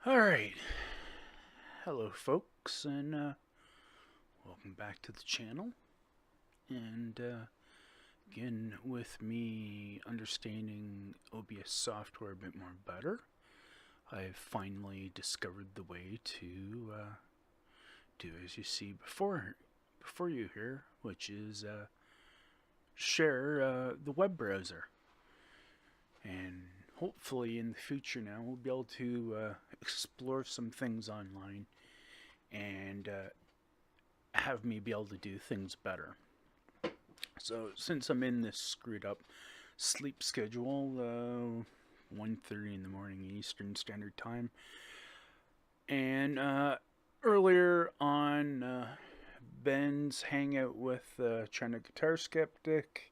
Alright, hello folks, and welcome back to the channel. And again, with me understanding OBS software a bit more better, I've finally discovered the way to do as you see before you here, which is share the web browser. And hopefully in the future now we'll be able to explore some things online and have me be able to do things better. So since I'm in this screwed up sleep schedule, 1:30 in the morning Eastern Standard Time, and earlier on Ben's hangout with China Guitar Skeptic,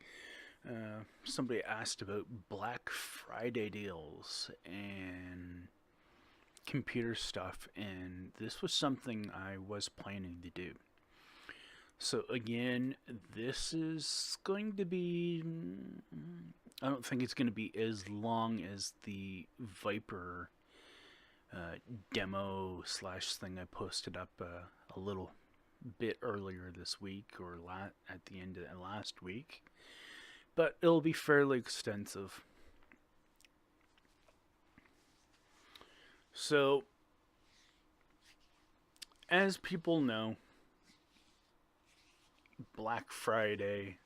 somebody asked about Black Friday deals and computer stuff, and this was something I was planning to do. So again, this is going to be, I don't think it's going to be as long as the Viper demo slash thing I posted up a little bit earlier this week, or at the end of last week. But it'll be fairly extensive. So, as people know, Black Friday,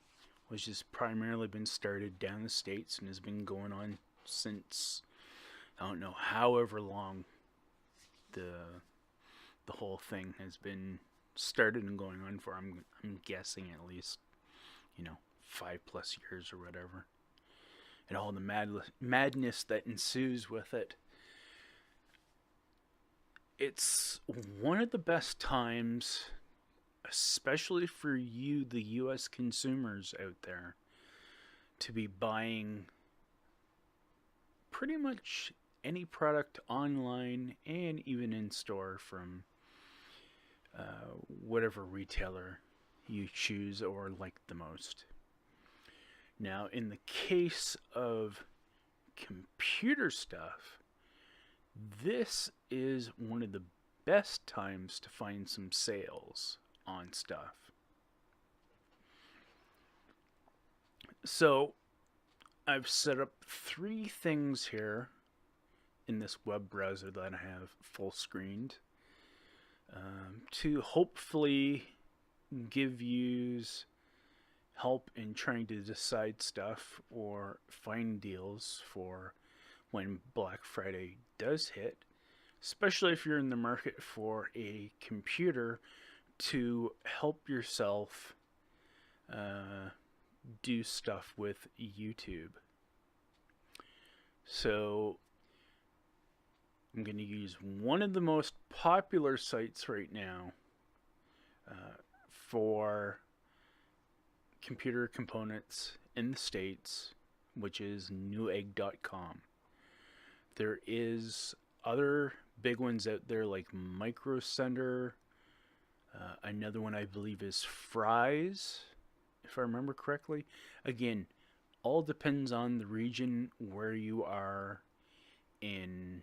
which has primarily been started down the States and has been going on since, I don't know, however long the whole thing has been started and going on for. I'm guessing at least, 5+ years or whatever, and all the madness that ensues with it. It's one of the best times, especially for you, the US consumers out there, to be buying pretty much any product online and even in store from whatever retailer you choose or like the most. Now, in the case of computer stuff, this is one of the best times to find some sales on stuff. So, I've set up 3 things here in this web browser that I have full screened to hopefully give you help in trying to decide stuff or find deals for when Black Friday does hit, especially if you're in the market for a computer to help yourself do stuff with YouTube. So I'm going to use one of the most popular sites right now for computer components in the States, which is newegg.com. There is other big ones out there like Micro Center. Another one I believe is Fry's, if I remember correctly. Again, all depends on the region where you are in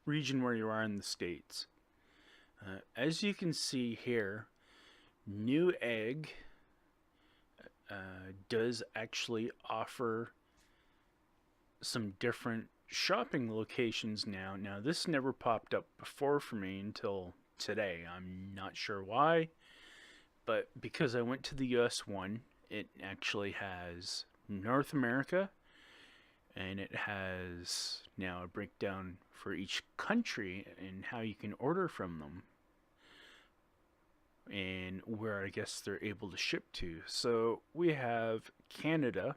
the States. As you can see here, Newegg does actually offer some different shopping locations now. Now, this never popped up before for me until today. I'm not sure why, but because I went to the US one, it actually has North America, and it has now a breakdown for each country and how you can order from them and where I guess they're able to ship to. So we have Canada,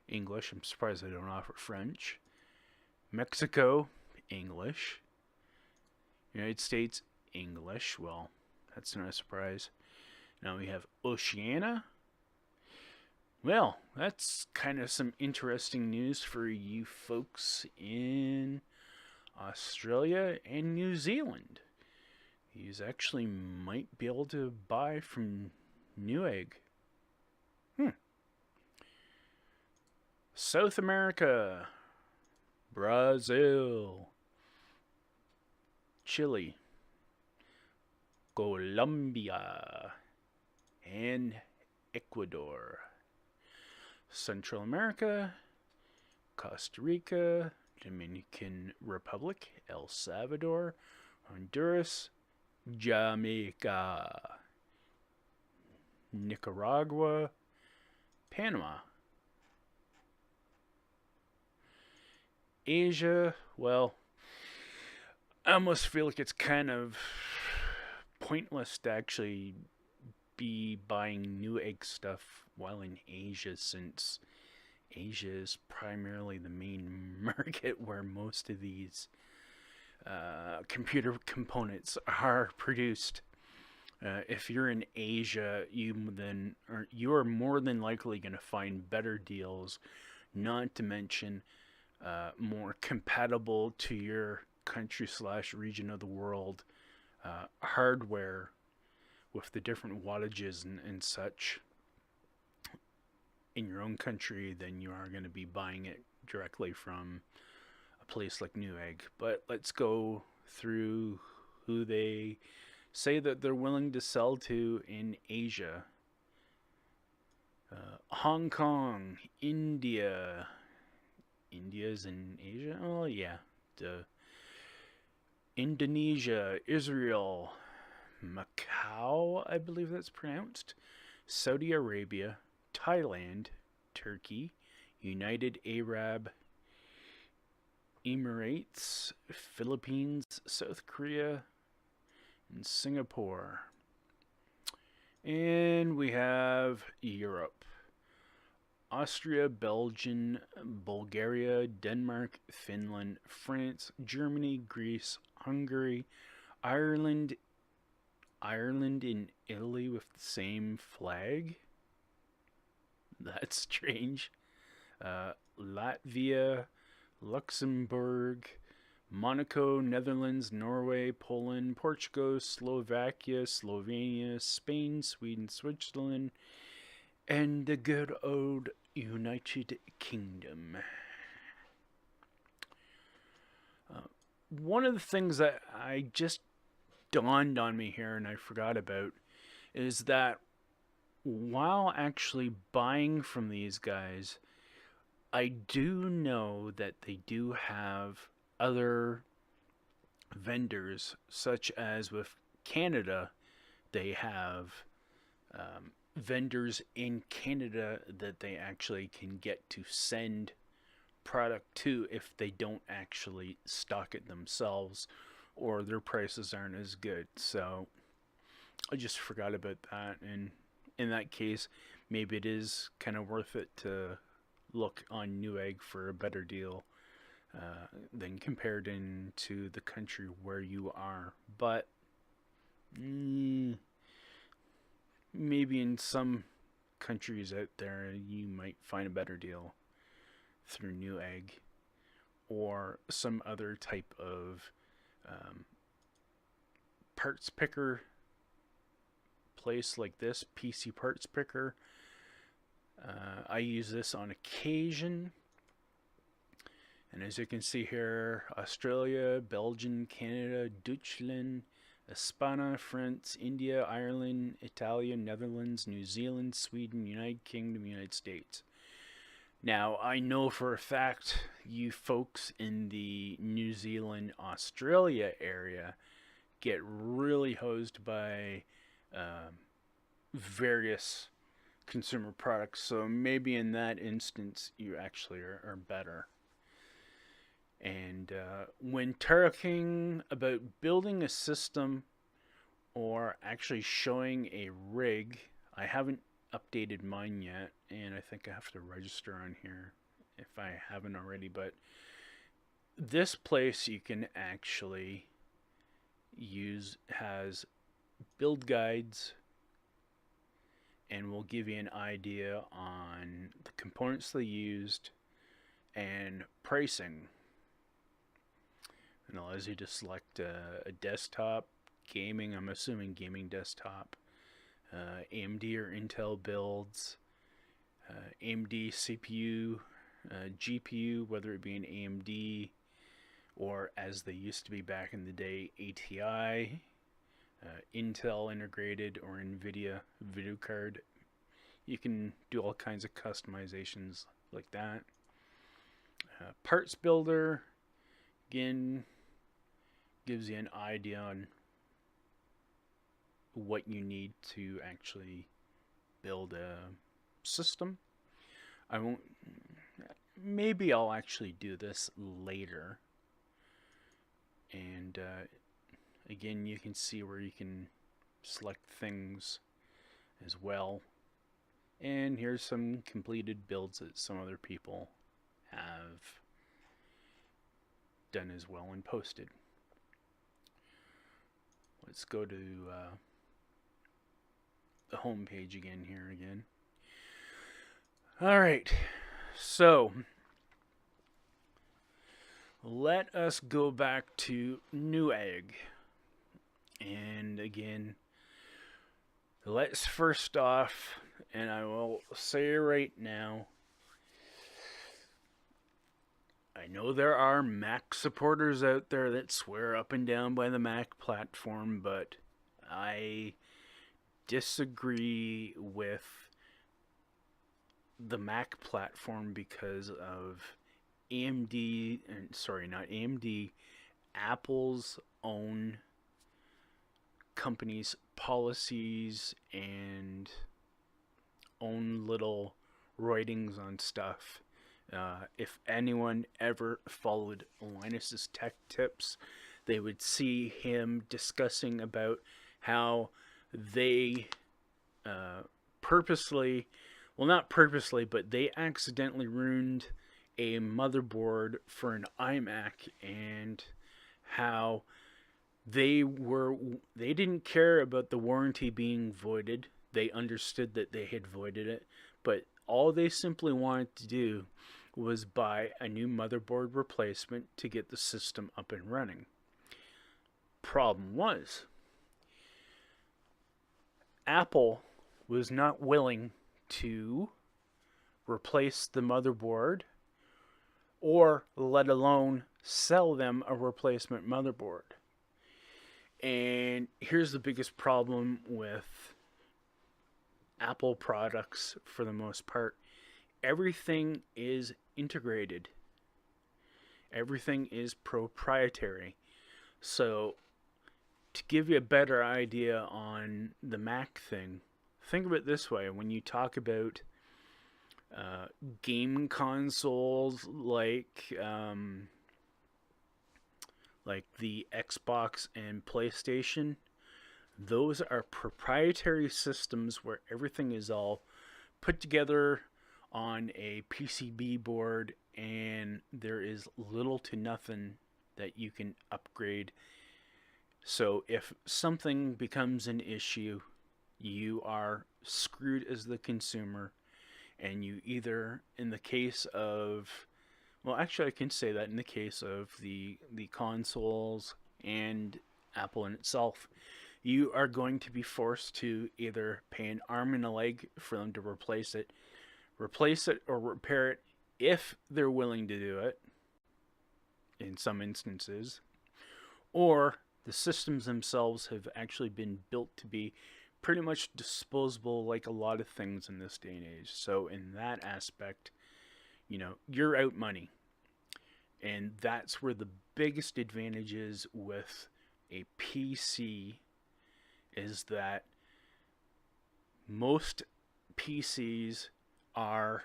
English. I'm surprised they don't offer French. Mexico, English. United States, English. Well, that's not a surprise. Now we have Oceania. Well, that's kind of some interesting news for you folks in Australia and New Zealand. You actually might be able to buy from Newegg. South America, Brazil, Chile, Colombia, and Ecuador. Central America, Costa Rica, Dominican Republic, El Salvador, Honduras, Jamaica, Nicaragua, Panama. Asia, well, I almost feel like it's kind of pointless to actually be buying Newegg stuff while in Asia, since Asia is primarily the main market where most of these computer components are produced. If you're in Asia, you are more than likely going to find better deals, not to mention more compatible to your country / region of the world hardware with the different wattages and such in your own country than you are going to be buying it directly from a place like Newegg. But let's go through who they say that they're willing to sell to in Asia. Hong Kong, India. India's in Asia? Oh, yeah. Duh. Indonesia, Israel, Macau, I believe that's pronounced, Saudi Arabia, Thailand, Turkey, United Arab Emirates, Philippines, South Korea, and Singapore. And we have Europe. Austria, Belgium, Bulgaria, Denmark, Finland, France, Germany, Greece, Hungary, Ireland, and Italy with the same flag. That's strange. Latvia, Luxembourg, Monaco, Netherlands, Norway, Poland, Portugal, Slovakia, Slovenia, Spain, Sweden, Switzerland, and the good old United Kingdom. One of the things that I just dawned on me here and I forgot about is that while actually buying from these guys, I do know that they do have other vendors, such as with Canada, they have vendors in Canada that they actually can get to send product to if they don't actually stock it themselves or their prices aren't as good. So I just forgot about that, and in that case maybe it is kind of worth it to look on Newegg for a better deal than compared into the country where you are. But maybe in some countries out there you might find a better deal through Newegg or some other type of parts picker place like this, PC Parts Picker. I use this on occasion, and as you can see here, Australia, Belgium, Canada, Deutschland, España, France, India, Ireland, Italy, Netherlands, New Zealand, Sweden, United Kingdom, United States. Now, I know for a fact you folks in the New Zealand, Australia area get really hosed by various consumer products, so maybe in that instance you actually are better. And when talking about building a system or actually showing a rig, I haven't updated mine yet, and I think I have to register on here if I haven't already, but this place you can actually use has build guides and will give you an idea on the components they used and pricing. It allows you to select a desktop, gaming, I'm assuming gaming desktop, AMD or Intel builds, AMD CPU, GPU, whether it be an AMD or as they used to be back in the day, ATI, Intel integrated, or NVIDIA video card. You can do all kinds of customizations like that. Parts builder, again, gives you an idea on what you need to actually build a system. I won't. Maybe I'll actually do this later. And again, you can see where you can select things as well. And here's some completed builds that some other people have done as well and posted. Let's go to the home page again here again. Alright, so let us go back to Newegg. And again, let's first off, and I will say right now, I know there are Mac supporters out there that swear up and down by the Mac platform, but I disagree with the Mac platform because of AMD, sorry, not AMD, Apple's own company's policies and own little writings on stuff. If anyone ever followed Linus's tech tips, they would see him discussing about how they purposely, well, not purposely, but they accidentally ruined a motherboard for an iMac, and how they didn't care about the warranty being voided. They understood that they had voided it, but all they simply wanted to do was buy a new motherboard replacement to get the system up and running. Problem was, Apple was not willing to replace the motherboard, or let alone sell them a replacement motherboard. And here's the biggest problem with Apple products for the most part. Everything is integrated. Everything is proprietary. So, to give you a better idea on the Mac thing, think of it this way. When you talk about game consoles like the Xbox and PlayStation, those are proprietary systems where everything is all put together on a PCB board, and there is little to nothing that you can upgrade. So if something becomes an issue, you are screwed as the consumer, and you either, in the case of, well, actually I can say that in the case of the consoles and Apple in itself, you are going to be forced to either pay an arm and a leg for them to replace it or repair it if they're willing to do it in some instances, or the systems themselves have actually been built to be pretty much disposable, like a lot of things in this day and age. So in that aspect, you're out money. And that's where the biggest advantage is with a PC, is that most PCs are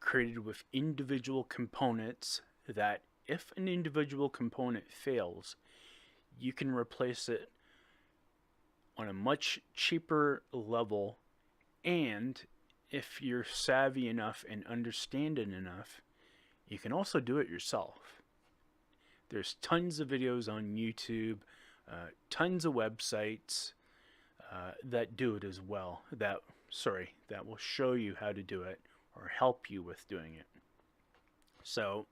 created with individual components that if an individual component fails, you can replace it on a much cheaper level, and if you're savvy enough and understanding enough, you can also do it yourself. There's tons of videos on YouTube, tons of websites that do it as well, that will show you how to do it or help you with doing it. So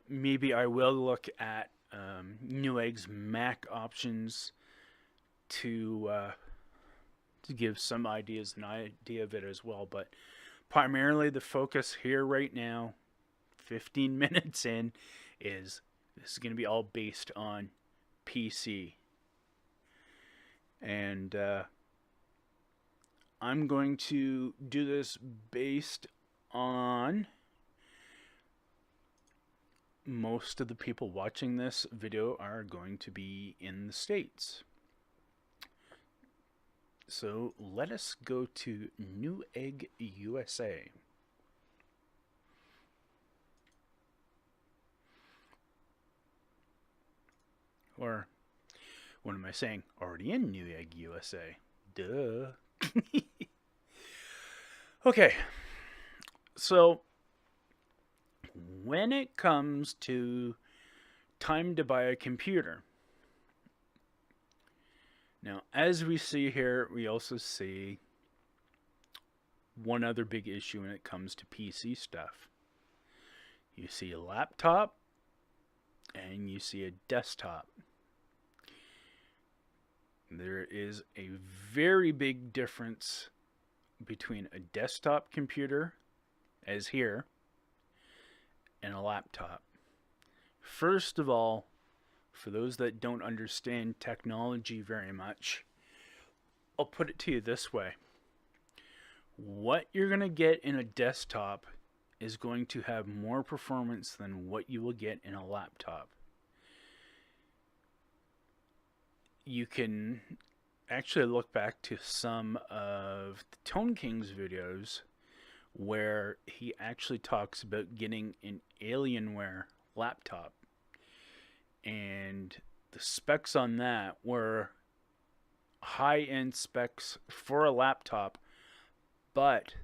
maybe I will look at Newegg's Mac options to give some ideas, an idea of it as well. But primarily the focus here right now, 15 minutes in, is this is going to be all based on PC. And I'm going to do this based on most of the people watching this video are going to be in the States. So let us go to Newegg, USA. Or, what am I saying? Already in Newegg, USA. Duh. Okay. So, when it comes to time to buy a computer, now, as we see here, we also see one other big issue when it comes to PC stuff. You see a laptop and you see a desktop. There is a very big difference between a desktop computer, as here, and a laptop. First of all, for those that don't understand technology very much, I'll put it to you this way. What you're going to get in a desktop is going to have more performance than what you will get in a laptop. You can actually look back to some of the Tone King's videos where he actually talks about getting an Alienware laptop. And the specs on that were high-end specs for a laptop, but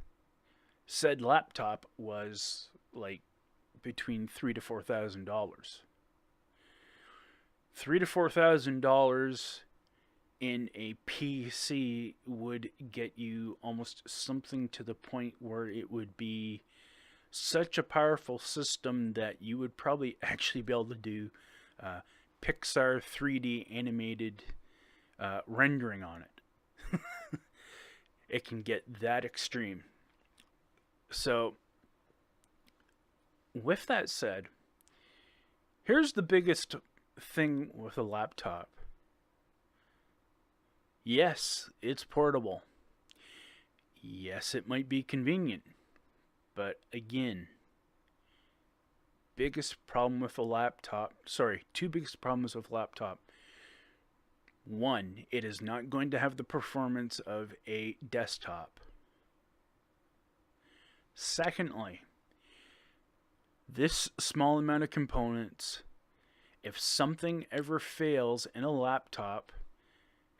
said laptop was like between $3,000 to $4,000. $3,000 to $4,000 in a PC would get you almost something to the point where it would be such a powerful system that you would probably actually be able to do Pixar 3D animated rendering on it. It can get that extreme. So, with that said, here's the biggest thing with a laptop. Yes, it's portable. Yes, it might be convenient. But again, biggest problem with a laptop, two biggest problems with a laptop. One, it is not going to have the performance of a desktop. Secondly, this small amount of components, if something ever fails in a laptop,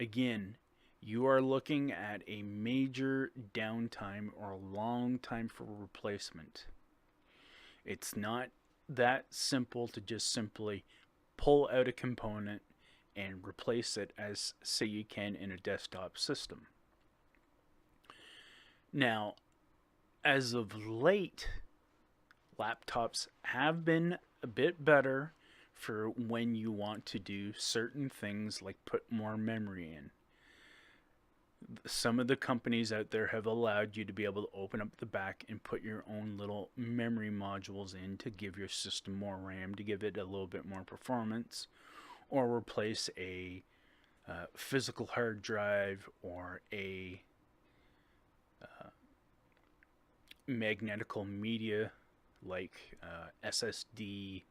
again, you are looking at a major downtime or a long time for replacement. It's not that simple to just simply pull out a component and replace it as, say, you can in a desktop system. Now, as of late, laptops have been a bit better for when you want to do certain things like put more memory in. Some of the companies out there have allowed you to be able to open up the back and put your own little memory modules in to give your system more RAM, to give it a little bit more performance, or replace a physical hard drive or a magnetical media like SSD,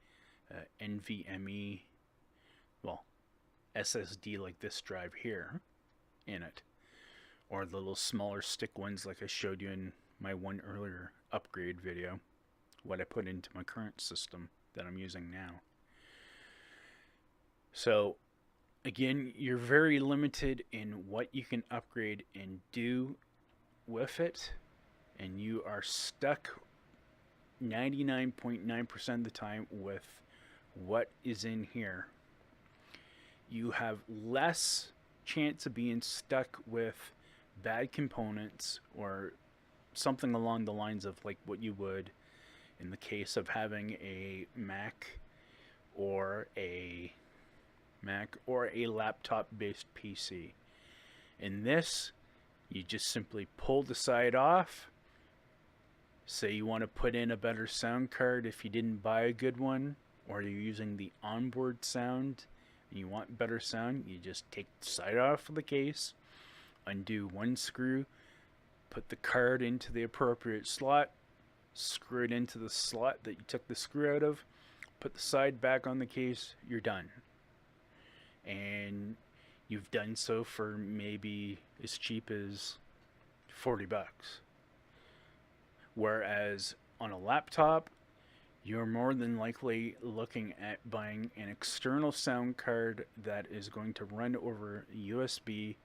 NVMe, well, SSD like this drive here in it, or the little smaller stick ones like I showed you in my one earlier upgrade video, what I put into my current system that I'm using now. So again, you're very limited in what you can upgrade and do with it, and you are stuck 99.9% of the time with what is in here. You have less chance of being stuck with bad components or something along the lines of like what you would in the case of having a Mac or a laptop based PC. In this, you just simply pull the side off. Say you want to put in a better sound card if you didn't buy a good one. or you're using the onboard sound and you want better sound, you just take the side off of the case, undo one screw, put the card into the appropriate slot, screw it into the slot that you took the screw out of, put the side back on the case, you're done. And you've done so for maybe as cheap as $40. Whereas on a laptop, you're more than likely looking at buying an external sound card that is going to run over USB.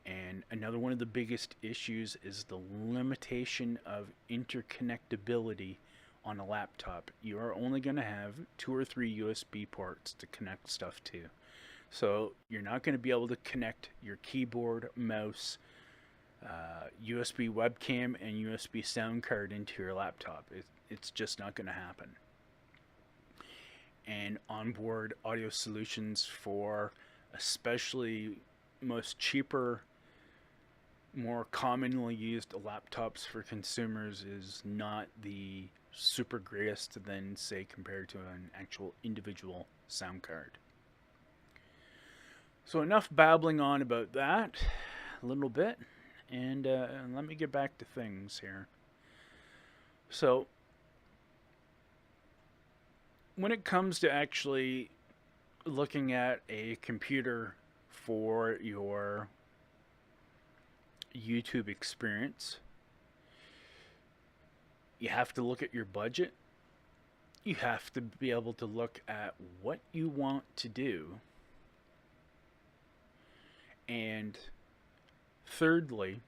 And another one of the biggest issues is the limitation of interconnectability on a laptop. You are only going to have 2 or 3 USB ports to connect stuff to. So you're not going to be able to connect your keyboard, mouse, USB webcam, and USB sound card into your laptop. It's just not going to happen. And onboard audio solutions for especially most cheaper, more commonly used laptops for consumers is not the super greatest than, say, compared to an actual individual sound card. So enough babbling on about that a little bit, and let me get back to things here. So when it comes to actually looking at a computer for your YouTube experience, you have to look at your budget. You have to be able to look at what you want to do. And thirdly,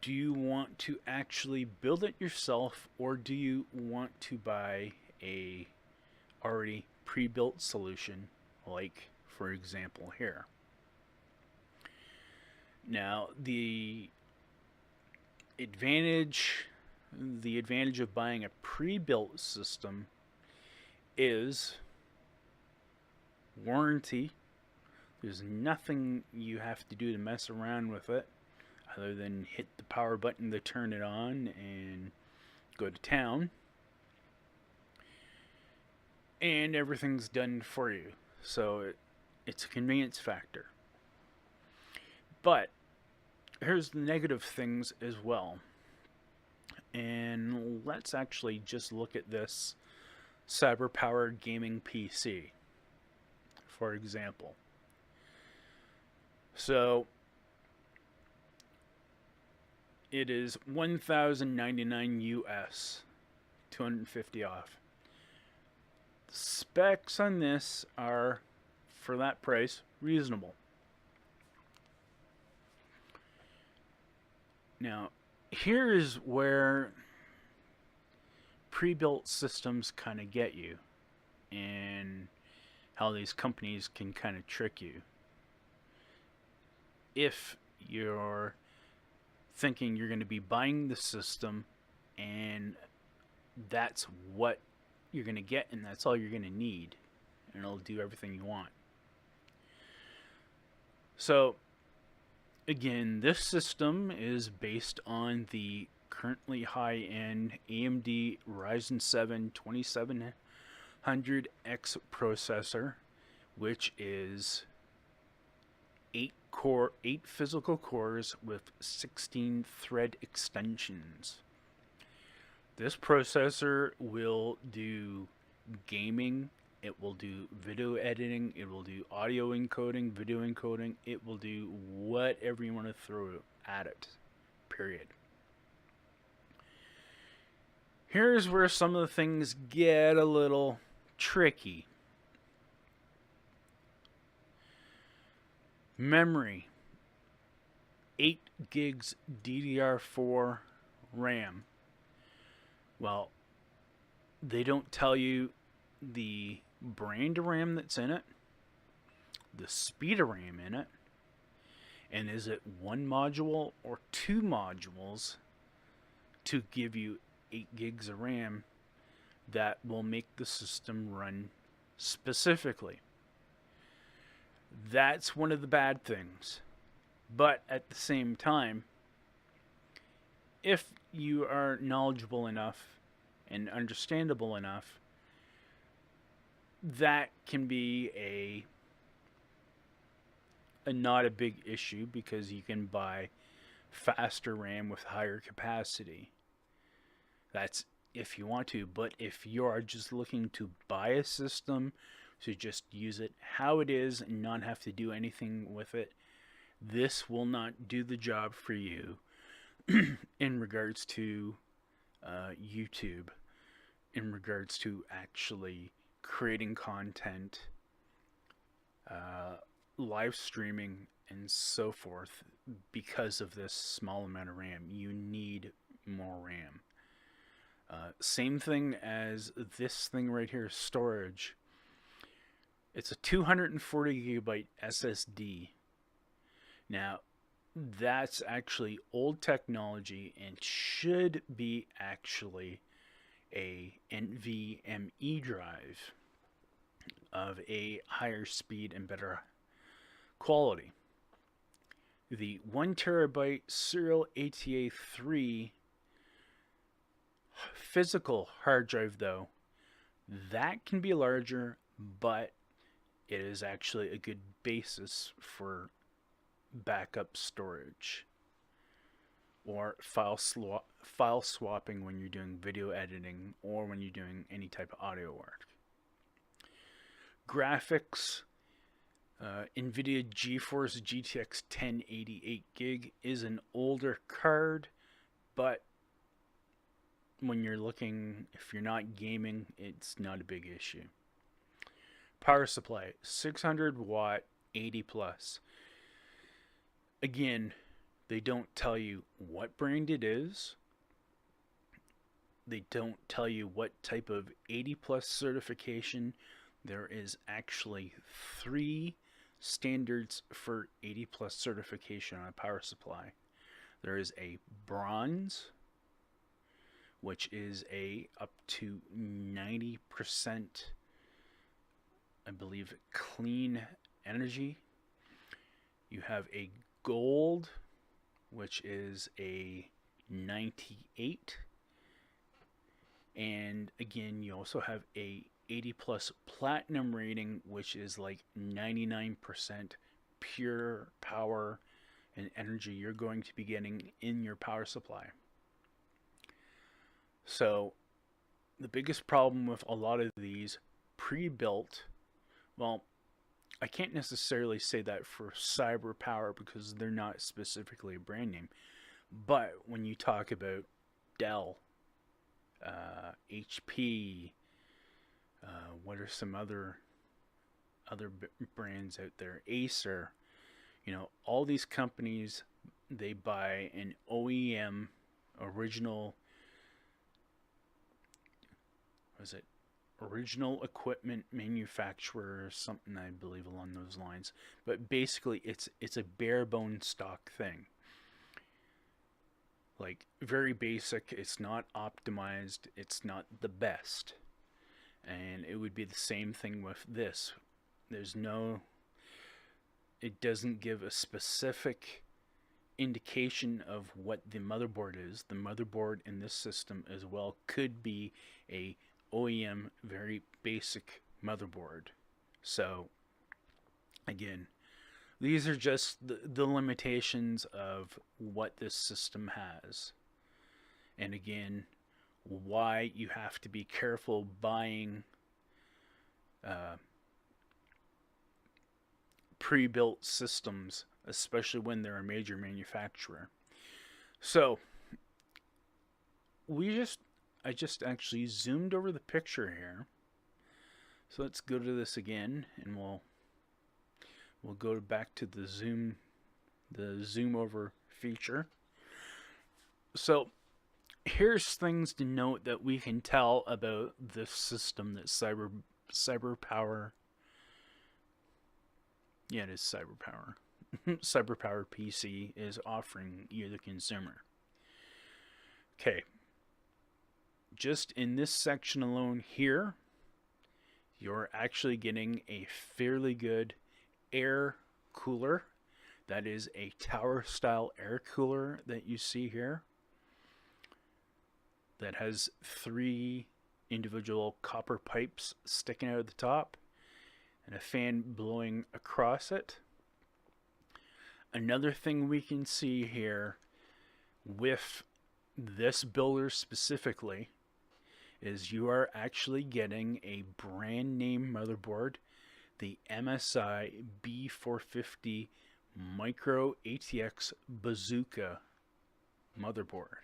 do you want to actually build it yourself, or do you want to buy a already pre-built solution, like for example here? Now, the advantage of buying a pre-built system is warranty. There's nothing you have to do to mess around with it other than hit the power button to turn it on and go to town. And everything's done for you. So it's a convenience factor. But here's the negative things as well. And let's actually just look at this cyber-powered gaming PC, for example. So it is $1,099 US, $250 off. The specs on this are, for that price, reasonable. Now, here's where pre-built systems kind of get you, and how these companies can kind of trick you. If you're thinking you're going to be buying the system and that's what you're going to get and that's all you're going to need, and it'll do everything you want. So again, this system is based on the currently high-end AMD Ryzen 7 2700X processor, which is 8 physical cores with 16 thread extensions. This processor will do gaming, it will do video editing, it will do audio encoding, video encoding, it will do whatever you want to throw at it, period. Here's where some of the things get a little tricky. Memory, 8 gigs DDR4 RAM. Well, they don't tell you the brand of RAM that's in it, the speed of RAM in it, and is it 1 module or 2 modules to give you 8 gigs of RAM that will make the system run specifically. That's one of the bad things. But at the same time, if you are knowledgeable enough and understandable enough, that can be a not a big issue because you can buy faster RAM with higher capacity. That's if you want to, but if you are just looking to buy a system to just use it how it is and not have to do anything with it, this will not do the job for you in regards to YouTube, in regards to actually creating content, live streaming, and so forth. Because of this small amount of RAM, you need more RAM. Same thing as this thing right here, storage. It's a 240 gigabyte SSD. Now, that's actually old technology and should be actually a NVMe drive of a higher speed and better quality. The 1 terabyte serial ATA3 physical hard drive, though, that can be larger, but it is actually a good basis for backup storage or file swapping when you're doing video editing or when you're doing any type of audio work. Graphics, NVIDIA GeForce GTX 1080 8GB is an older card, but when you're looking, if you're not gaming, it's not a big issue. Power supply, 600 watt, 80 plus. Again, they don't tell you what brand it is. They don't tell you what type of 80 plus certification. There is actually 3 standards for 80 plus certification on a power supply. There is a bronze, which is a up to 90%, I believe, clean energy. You have a gold, which is a 98, and again you also have a 80 plus platinum rating, which is like 99% pure power and energy you're going to be getting in your power supply. So the biggest problem with a lot of these pre-built, well, I can't necessarily say that for Cyber Power because they're not specifically a brand name. But when you talk about Dell, HP, what are some other brands out there? Acer, all these companies, they buy an OEM original equipment manufacturer or something, I believe, along those lines. But basically it's a bare bone stock thing, like very basic. It's not optimized, it's not the best. And it would be the same thing with this. It doesn't give a specific indication of what the motherboard is. The motherboard in this system as well could be a OEM very basic motherboard. So again, these are just the limitations of what this system has. And again, why you have to be careful buying pre-built systems, especially when they're a major manufacturer. So I just actually zoomed over the picture here. So let's go to this again, and we'll go back to the zoom over feature. So here's things to note that we can tell about this system that Cyber Power. Yeah, it is Cyber Power. Cyber Power PC is offering you, the consumer. Okay. Just in this section alone here, you're actually getting a fairly good air cooler. That is a tower style air cooler that you see here. that has 3 individual copper pipes sticking out of the top and a fan blowing across it. Another thing we can see here with this builder specifically is you are actually getting a brand name motherboard, the MSI B450 Micro ATX Bazooka motherboard.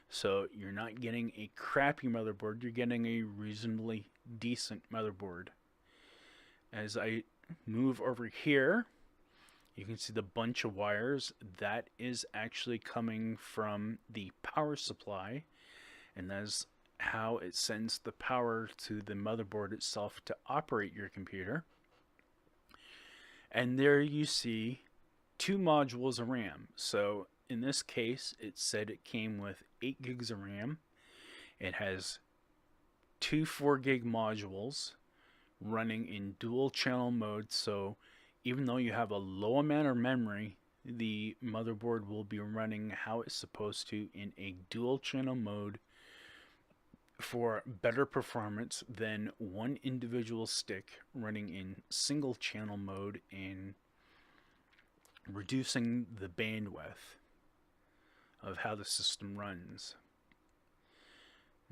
So you're not getting a crappy motherboard, you're getting a reasonably decent motherboard. As I move over here, you can see the bunch of wires. That is actually coming from the power supply, and that's how it sends the power to the motherboard itself to operate your computer. And there you see 2 modules of RAM. So in this case, it said it came with 8 gigs of RAM. It has 2 4-gig modules running in dual channel mode, so even though you have a low amount of memory, the motherboard will be running how it's supposed to in a dual channel mode for better performance than one individual stick running in single channel mode and reducing the bandwidth of how the system runs.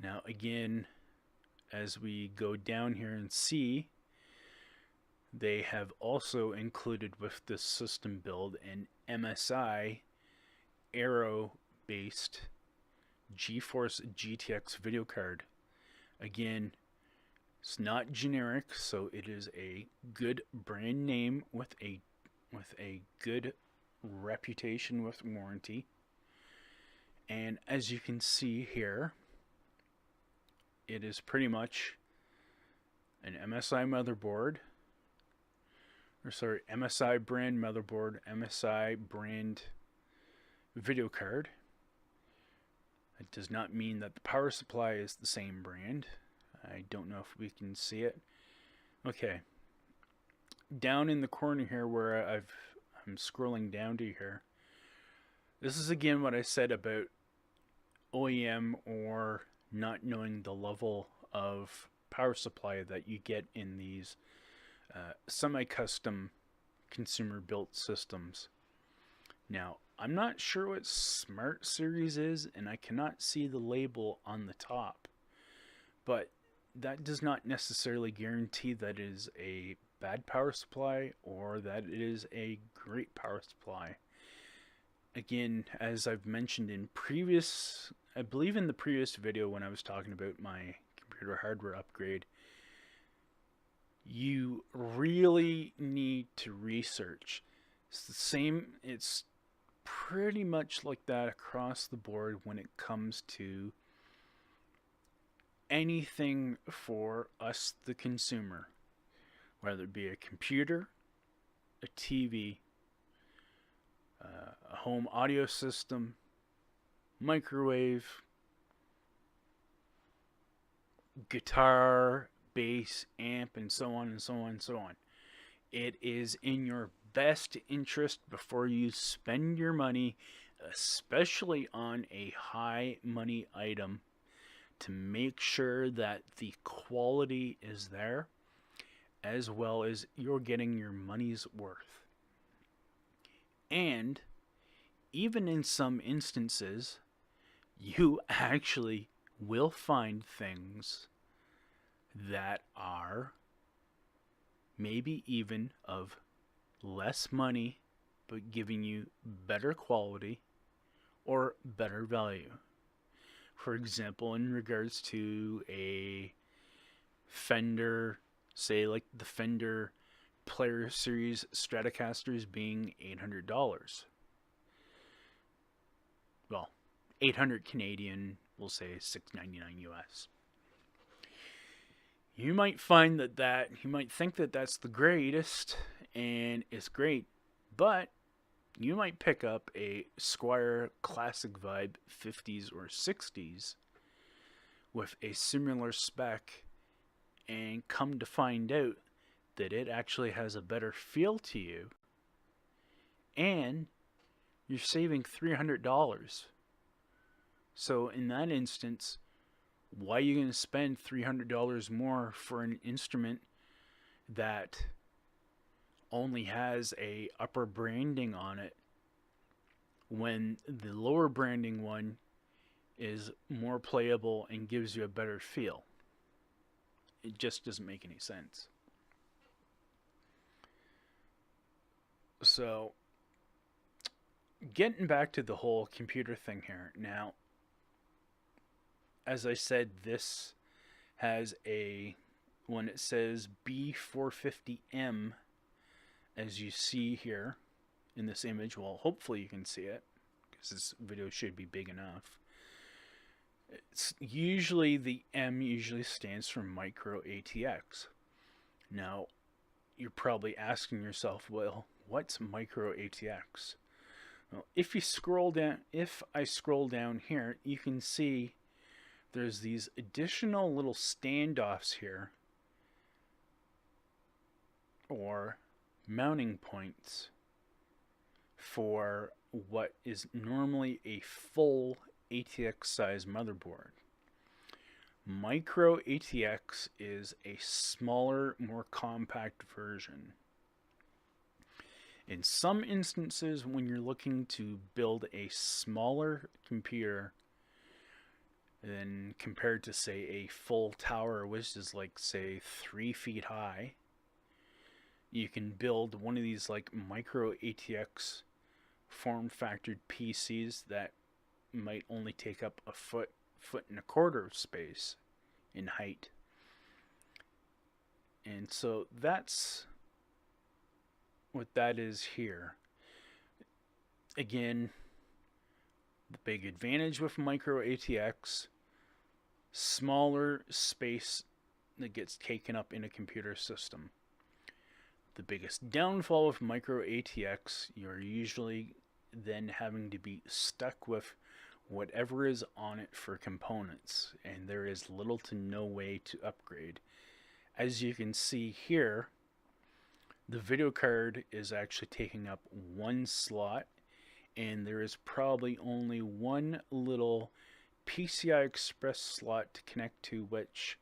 Now again, as we go down here and see, they have also included with this system build an MSI Aero based GeForce GTX video card. Again, it's not generic, so it is a good brand name with a good reputation with warranty. And as you can see here, it is pretty much an MSI motherboard, or sorry, MSI brand motherboard, MSI brand video card. It does not mean that the power supply is the same brand. I don't know if we can see it. Okay. Down in the corner here where I'm scrolling down to here. This is again what I said about OEM or not knowing the level of power supply that you get in these semi-custom consumer built systems. Now, I'm not sure what Smart Series is, and I cannot see the label on the top, but that does not necessarily guarantee that it is a bad power supply or that it is a great power supply. Again, as I've mentioned in previous, I believe in the previous video when I was talking about my computer hardware upgrade, you really need to research. It's the same, it's pretty much like that across the board when it comes to anything for us, the consumer, whether it be a computer, a TV, a home audio system, microwave, guitar, bass, amp, and so on and so on and so on. It is in your best interest before you spend your money, especially on a high money item, to make sure that the quality is there as well as you're getting your money's worth. And even in some instances, you actually will find things that are maybe even of less money but giving you better quality or better value. For example, in regards to a Fender, say like the Fender Player Series Stratocasters being $800. Well, 800 Canadian, we'll say $699 US. You might find that you might think that that's the greatest and it's great, but you might pick up a Squier Classic Vibe 50s or 60s with a similar spec and come to find out that it actually has a better feel to you and you're saving $300. So in that instance, why are you going to spend $300 more for an instrument that only has a upper branding on it when the lower branding one is more playable and gives you a better feel? It just doesn't make any sense. So, getting back to the whole computer thing here. Now, as I said, this has when it says B450M, as you see here in this image, well, hopefully you can see it, because this video should be big enough. It's usually the M usually stands for micro ATX. Now, you're probably asking yourself, well, what's micro ATX? Well, if I scroll down here, you can see there's these additional little standoffs here, or mounting points, for what is normally a full ATX size motherboard. Micro ATX is a smaller, more compact version. In some instances, when you're looking to build a smaller computer than compared to, say, a full tower, which is like, say, 3 feet high, you can build one of these like micro ATX form factored PCs that might only take up a foot and a quarter of space in height. And so that's what that is here. Again, the big advantage with micro ATX, smaller space that gets taken up in a computer system. The biggest downfall of micro ATX, you're usually then having to be stuck with whatever is on it for components, and there is little to no way to upgrade. As you can see here, the video card is actually taking up one slot, and there is probably only one little PCI Express slot to connect to, which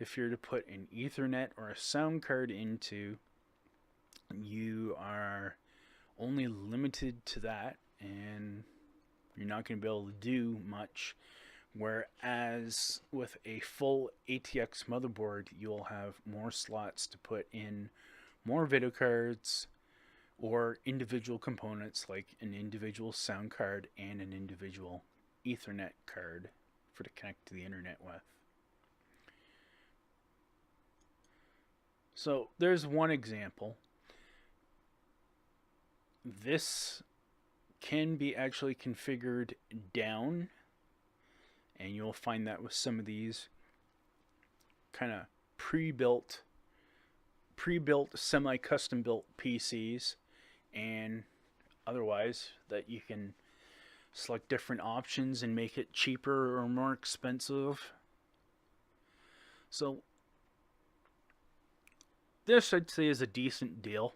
if you're to put an Ethernet or a sound card into, you are only limited to that, and you're not going to be able to do much. Whereas with a full ATX motherboard, you'll have more slots to put in more video cards or individual components like an individual sound card and an individual Ethernet card to connect to the internet with. So there's one example. This can be actually configured down, and you'll find that with some of these kind of pre-built semi-custom built PCs, and otherwise that you can select different options and make it cheaper or more expensive. So this, I'd say, is a decent deal,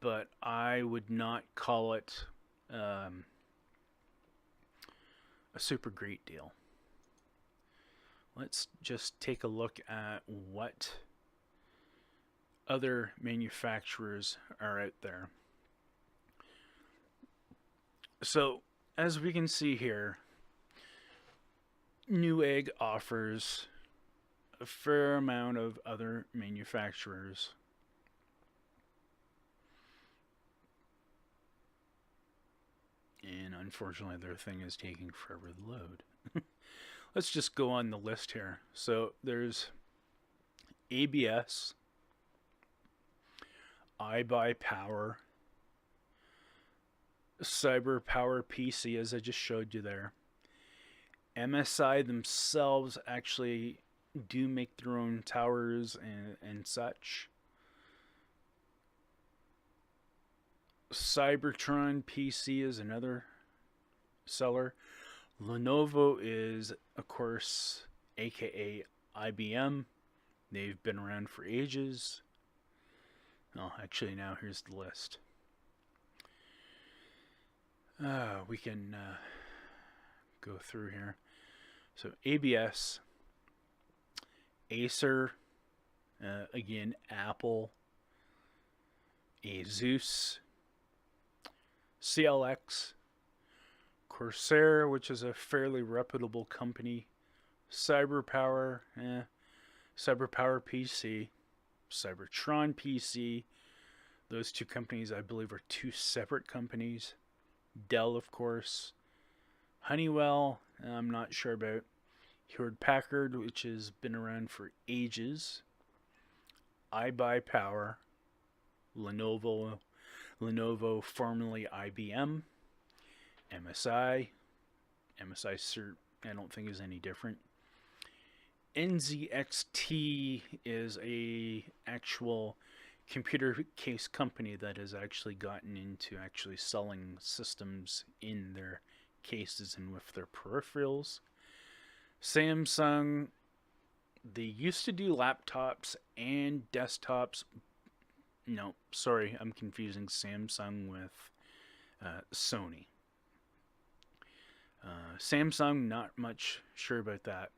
but I would not call it a super great deal. Let's just take a look at what other manufacturers are out there. So, as we can see here, Newegg offers a fair amount of other manufacturers. And unfortunately, their thing is taking forever to load. Let's just go on the list here. So there's ABS, iBuyPower, CyberPower PC, as I just showed you there. MSI themselves actually do make their own towers and such. Cybertron PC is another seller. Lenovo is, of course, aka IBM. They've been around for ages. Oh, actually, now here's the list. We can go through here. So ABS, Acer, again Apple, Asus, CLX, Corsair, which is a fairly reputable company, CyberPower, CyberPower PC, Cybertron PC. Those two companies, I believe, are two separate companies. Dell, of course. Honeywell, I'm not sure about. Hewlett Packard, which has been around for ages. iBuyPower. Lenovo, formerly IBM. MSI. MSI Cert, I don't think is any different. NZXT is a actual computer case company that has actually gotten into actually selling systems in their cases and with their peripherals. Samsung, they used to do laptops and desktops. No, sorry, I'm confusing Samsung with Sony. Samsung, not much sure about that.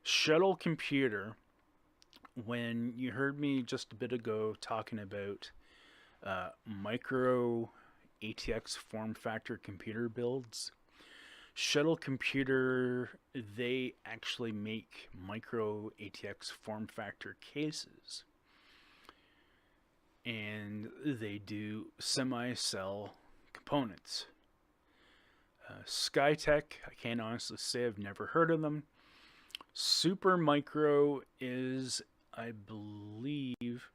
Shuttle Computer, when you heard me just a bit ago talking about micro ATX form factor computer builds, Shuttle Computer, they actually make micro ATX form factor cases. And they do semi-cell components. Skytech, I can't honestly say, I've never heard of them. Super Micro is, I believe,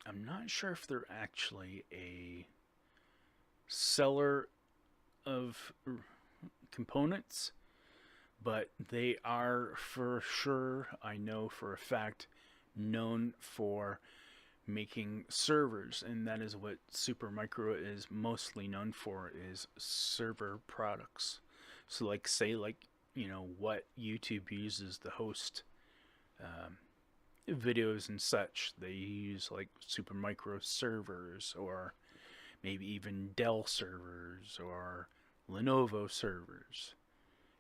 I'm not sure if they're actually a seller of components, but they are for sure, I know for a fact, known for making servers, and that is what Super Micro is mostly known for, is server products. So like, say, like, you know, what YouTube uses to host videos and such, they use like Super Micro servers, or maybe even Dell servers or Lenovo servers.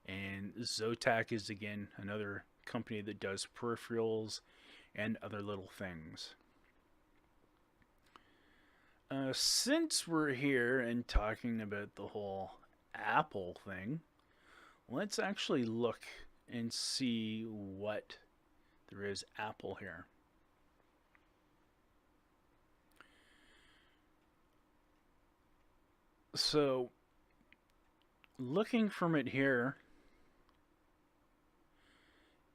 And Zotac is again another company that does peripherals and other little things. Since we're here and talking about the whole Apple thing, let's actually look and see what there is Apple here. So, looking from it here,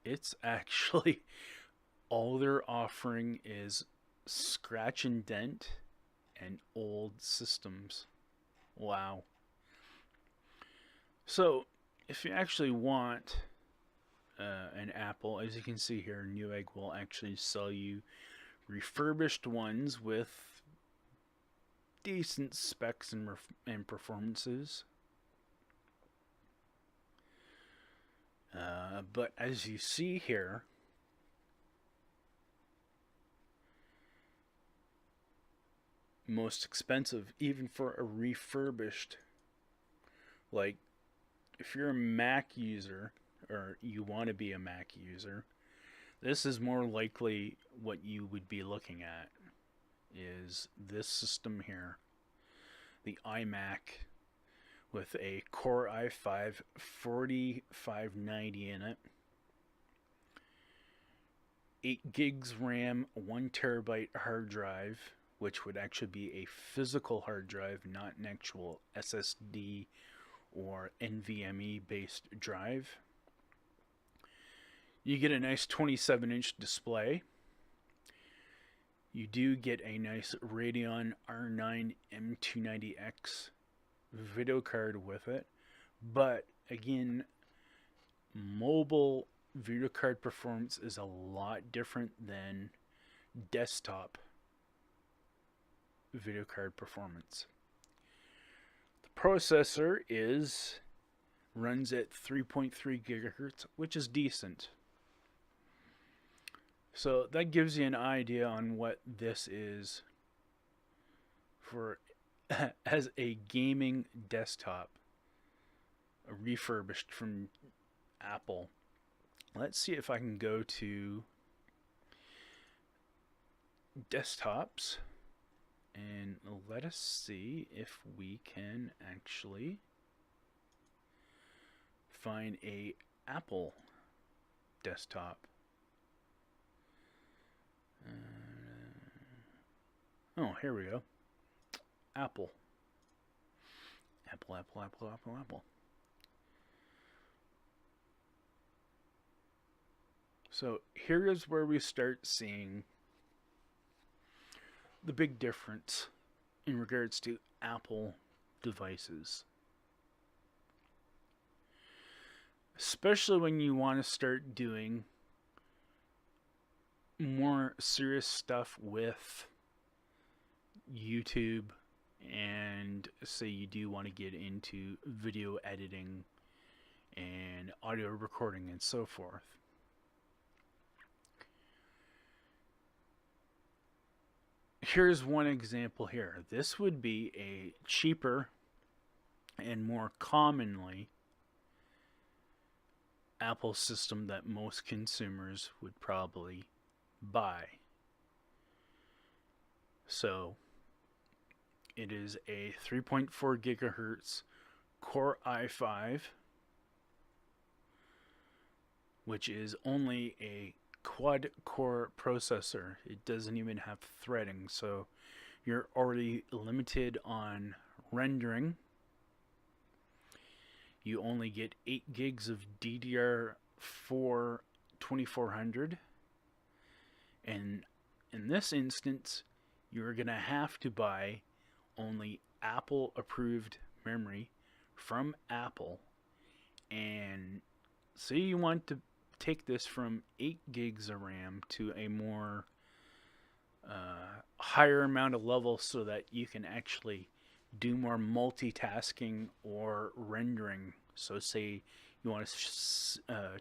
it's actually all they're offering is scratch and dent and old systems. Wow. So, if you actually want an Apple, as you can see here, Newegg will actually sell you refurbished ones with decent specs and performances. But as you see here, most expensive, even for a refurbished, like if you're a Mac user or you want to be a Mac user, this is more likely what you would be looking at, is this system here, the iMac with a Core i5 4590 in it, 8 gigs RAM, 1 terabyte hard drive, which would actually be a physical hard drive, not an actual SSD or NVMe based drive. You get a nice 27-inch display. You do get a nice Radeon R9 M290X video card with it, but again, mobile video card performance is a lot different than desktop video card performance. The processor runs at 3.3 gigahertz, which is decent. So that gives you an idea on what this is for as a gaming desktop. refurbished from Apple. Let's see if I can go to desktops and let us see if we can actually find a Apple desktop. Oh, here we go. Apple. Apple. So here is where we start seeing the big difference in regards to Apple devices. Especially when you want to start doing more serious stuff with YouTube, and say you do want to get into video editing and audio recording and so forth. Here's one example here. This would be a cheaper and more commonly Apple system that most consumers would probably buy. So it is a 3.4 gigahertz Core i5, which is only a quad core processor. It doesn't even have threading, so you're already limited on rendering. You only get 8 gigs of DDR4 2400, and in this instance you're gonna have to buy only Apple approved memory from Apple. And say you want to take this from 8 gigs of RAM to a more higher amount of level so that you can actually do more multitasking or rendering. So say you want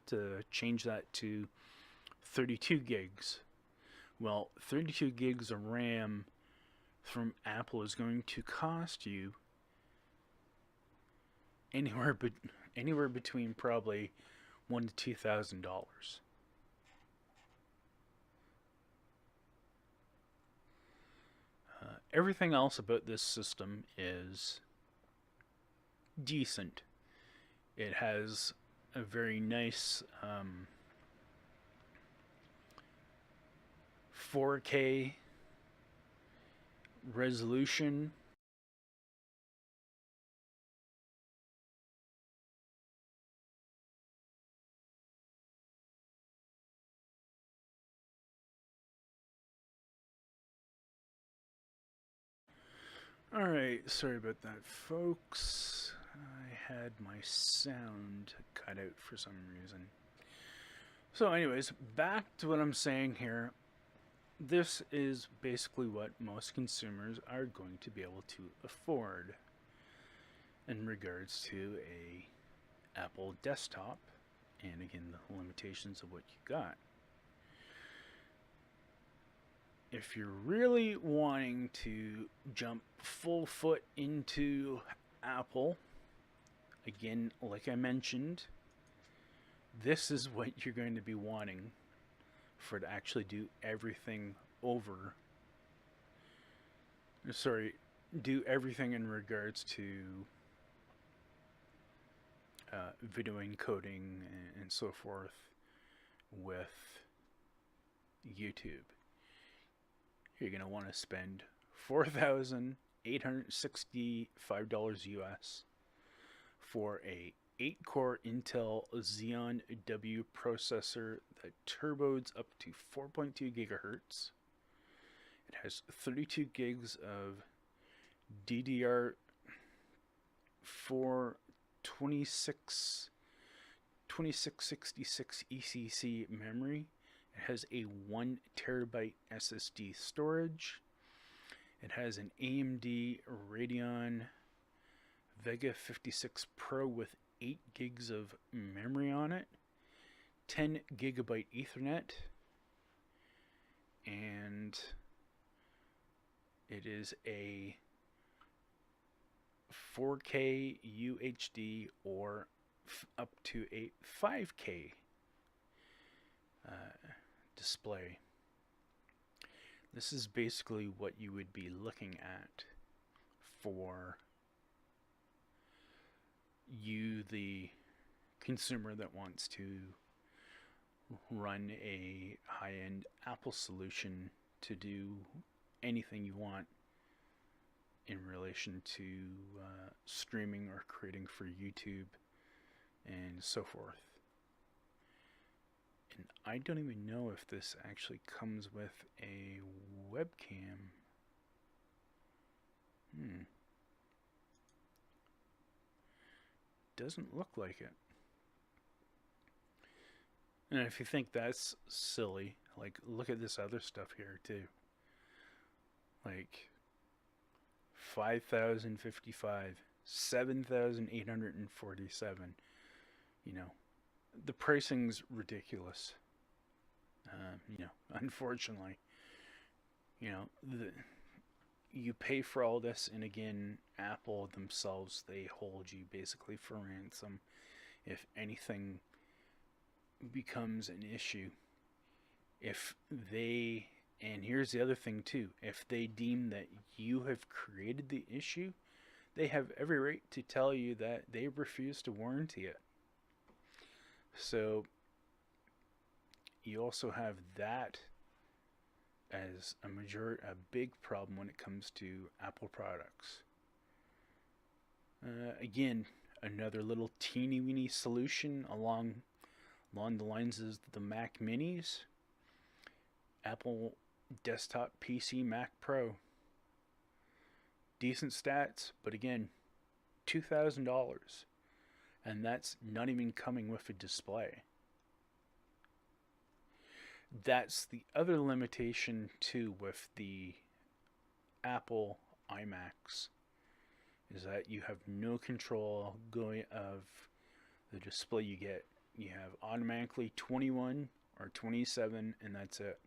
to change that to 32 gigs. Well, 32 gigs of RAM from Apple is going to cost you anywhere between probably $1,000 to $2,000. Everything else about this system is decent. It has a very nice 4K resolution. Alright, sorry about that, folks. I had my sound cut out for some reason. So anyways, back to what I'm saying here. This is basically what most consumers are going to be able to afford in regards to a Apple desktop, and again the limitations of what you got. If you're really wanting to jump full foot into Apple, again, like I mentioned, this is what you're going to be wanting for it to actually do everything over. Sorry, do everything in regards to video encoding and so forth with YouTube. You're going to want to spend $4,865 US for a 8-core Intel Xeon W processor that turbos up to 4.2 gigahertz. It has 32 gigs of DDR4 2666 ECC memory. It has a 1 terabyte SSD storage. It has an AMD Radeon Vega 56 Pro with 8 gigs of memory on it, 10 gigabyte Ethernet, and it is a 4K UHD or up to a 5K uh, display. This is basically what you would be looking at for you, the consumer that wants to run a high-end Apple solution to do anything you want in relation to streaming or creating for YouTube and so forth. And I don't even know if this actually comes with a webcam. Doesn't look like it. And if you think that's silly, like, look at this other stuff here too. Like 5,055, 7,847. You know, the pricing's ridiculous. Unfortunately, you pay for all this, and again, Apple themselves, they hold you basically for ransom if anything becomes an issue. If they, and here's the other thing too, if they deem that you have created the issue, they have every right to tell you that they refuse to warranty it. So you also have that as a big problem when it comes to Apple products. Again, another little teeny weeny solution along the lines of the Mac Minis. Apple desktop PC Mac Pro. Decent stats, but again, $2,000. And that's not even coming with a display. That's the other limitation too with the Apple iMacs, is that you have no control of the display you get. You have automatically 21 or 27, and that's it.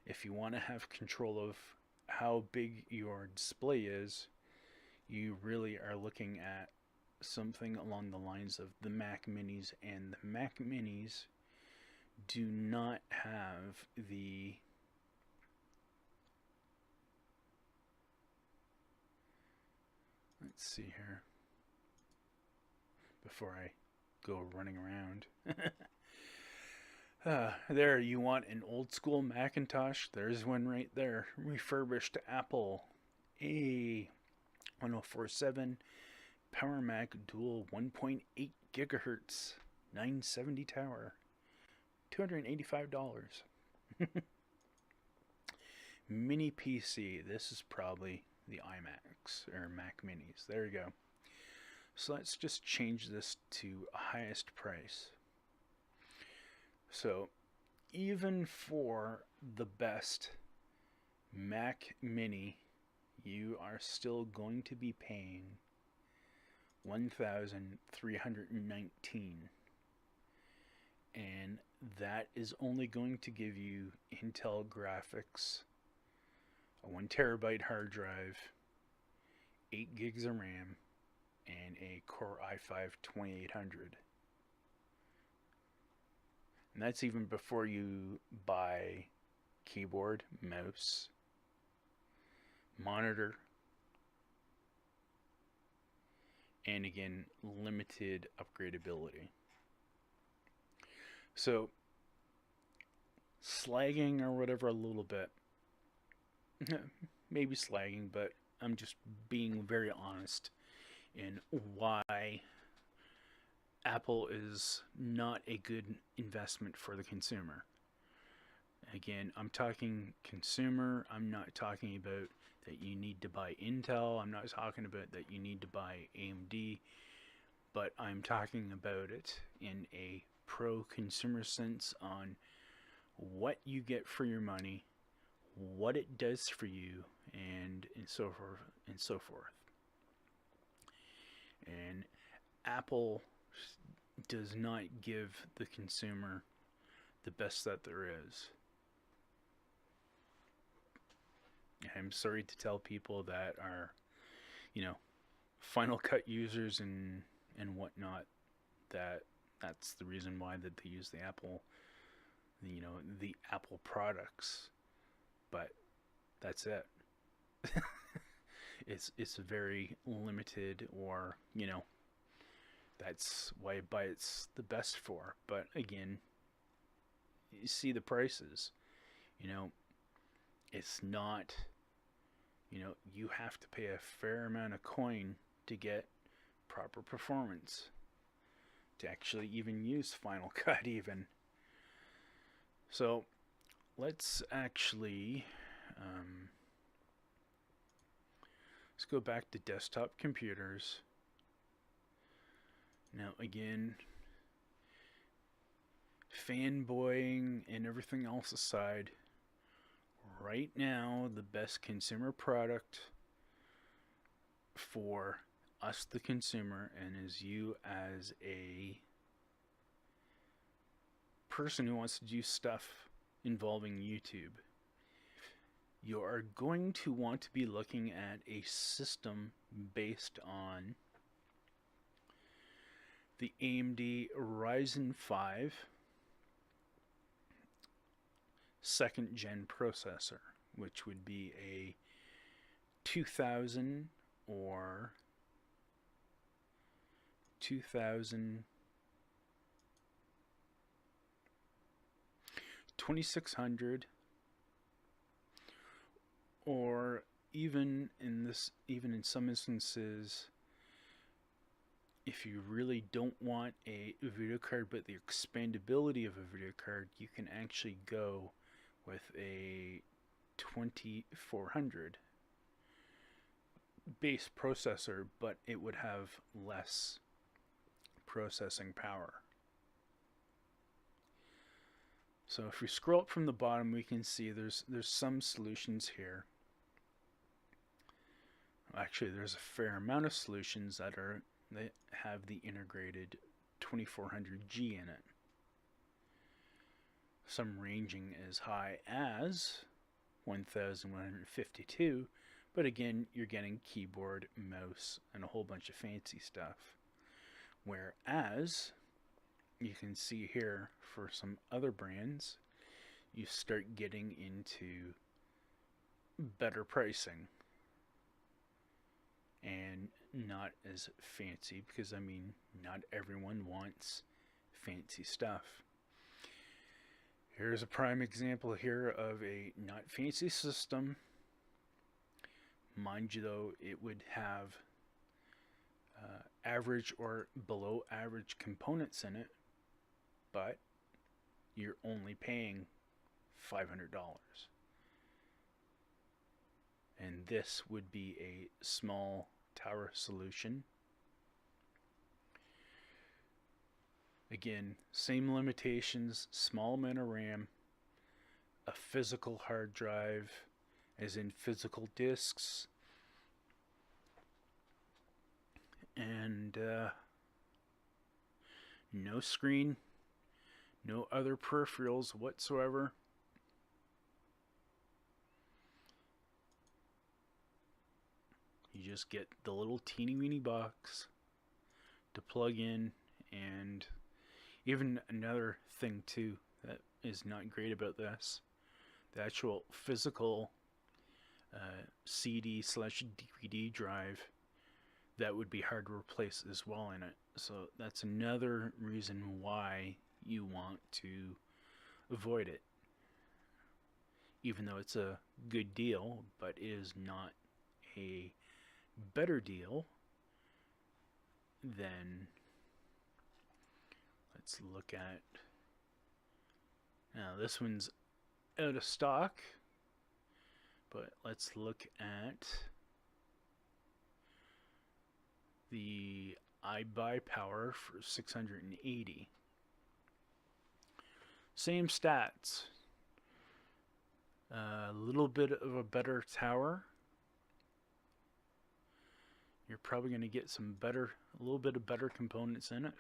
If you want to have control of how big your display is, you really are looking at something along the lines of the Mac Minis, and the Mac Minis do not have the let's see here before I go running around. There, you want an old school Macintosh? There's one right there. Refurbished Apple A1047 Power Mac Dual 1.8 gigahertz 970 tower. $285. Mini PC. This is probably the iMacs or Mac Minis. There you go. So let's just change this to highest price. So even for the best Mac Mini, you are still going to be paying $1,319. And that is only going to give you Intel graphics, a 1 terabyte hard drive, 8 gigs of RAM, and a Core i5-2800. And that's even before you buy keyboard, mouse, monitor, and again, limited upgradability. So, slagging or whatever a little bit. Maybe slagging, but I'm just being very honest in why Apple is not a good investment for the consumer. Again, I'm talking consumer. I'm not talking about that you need to buy Intel. I'm not talking about that you need to buy AMD. But I'm talking about it in a pro-consumer sense on what you get for your money, what it does for you, and so forth and so forth. And Apple does not give the consumer the best that there is. I'm sorry to tell people that are, Final Cut users and whatnot, that's the reason why that they use the Apple, the Apple products. But that's it. It's very limited, or that's why it's the best for. But again, you see the prices. You know, it's not. You have to pay a fair amount of coin to get proper performance, to actually even use Final Cut even. So let's actually let's go back to desktop computers. Now again, fanboying and everything else aside, right now the best consumer product for us the consumer, and as you as a person who wants to do stuff involving YouTube, you are going to want to be looking at a system based on the AMD Ryzen 5 second gen processor, which would be a 2000 or 2600, or even in some instances, if you really don't want a video card but the expandability of a video card, you can actually go with a 2400 base processor, but it would have less processing power. So if we scroll up from the bottom, we can see there's some solutions here. Actually, there's a fair amount of solutions that have the integrated 2400G in it. Some ranging as high as 1152, but again, you're getting keyboard, mouse, and a whole bunch of fancy stuff. Whereas you can see here for some other brands, you start getting into better pricing and not as fancy, because I mean, not everyone wants fancy stuff. Here's a prime example here of a not fancy system. Mind you though, it would have average or below average components in it, but you're only paying $500. And this would be a small tower solution. Again, same limitations, small amount of RAM, a physical hard drive, as in physical disks, and no screen, no other peripherals whatsoever. You just get the little teeny weeny box to plug in. And even another thing too that is not great about this, the actual physical CD/DVD drive, that would be hard to replace as well in it. So that's another reason why you want to avoid it. Even though it's a good deal, but it is not a better deal than, let's look at, now this one's out of stock, but let's look at the iBuyPower for 680. Same stats, a little bit of a better tower. You're probably going to get a little bit of better components in it.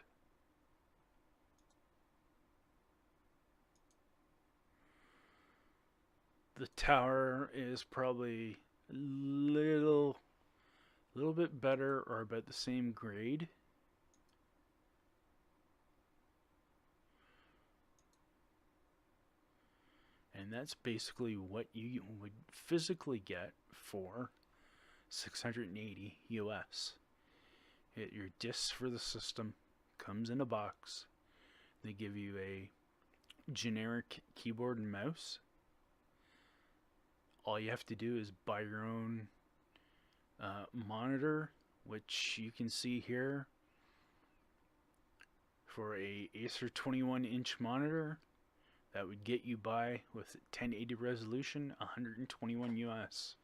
The tower is probably a little bit better, or about the same grade. And that's basically what you would physically get for 680 US. Your discs for the system comes in a box. They give you a generic keyboard and mouse. All you have to do is buy your own monitor, which you can see here. For a Acer 21-inch monitor, that would get you by with 1080 resolution, 121 US.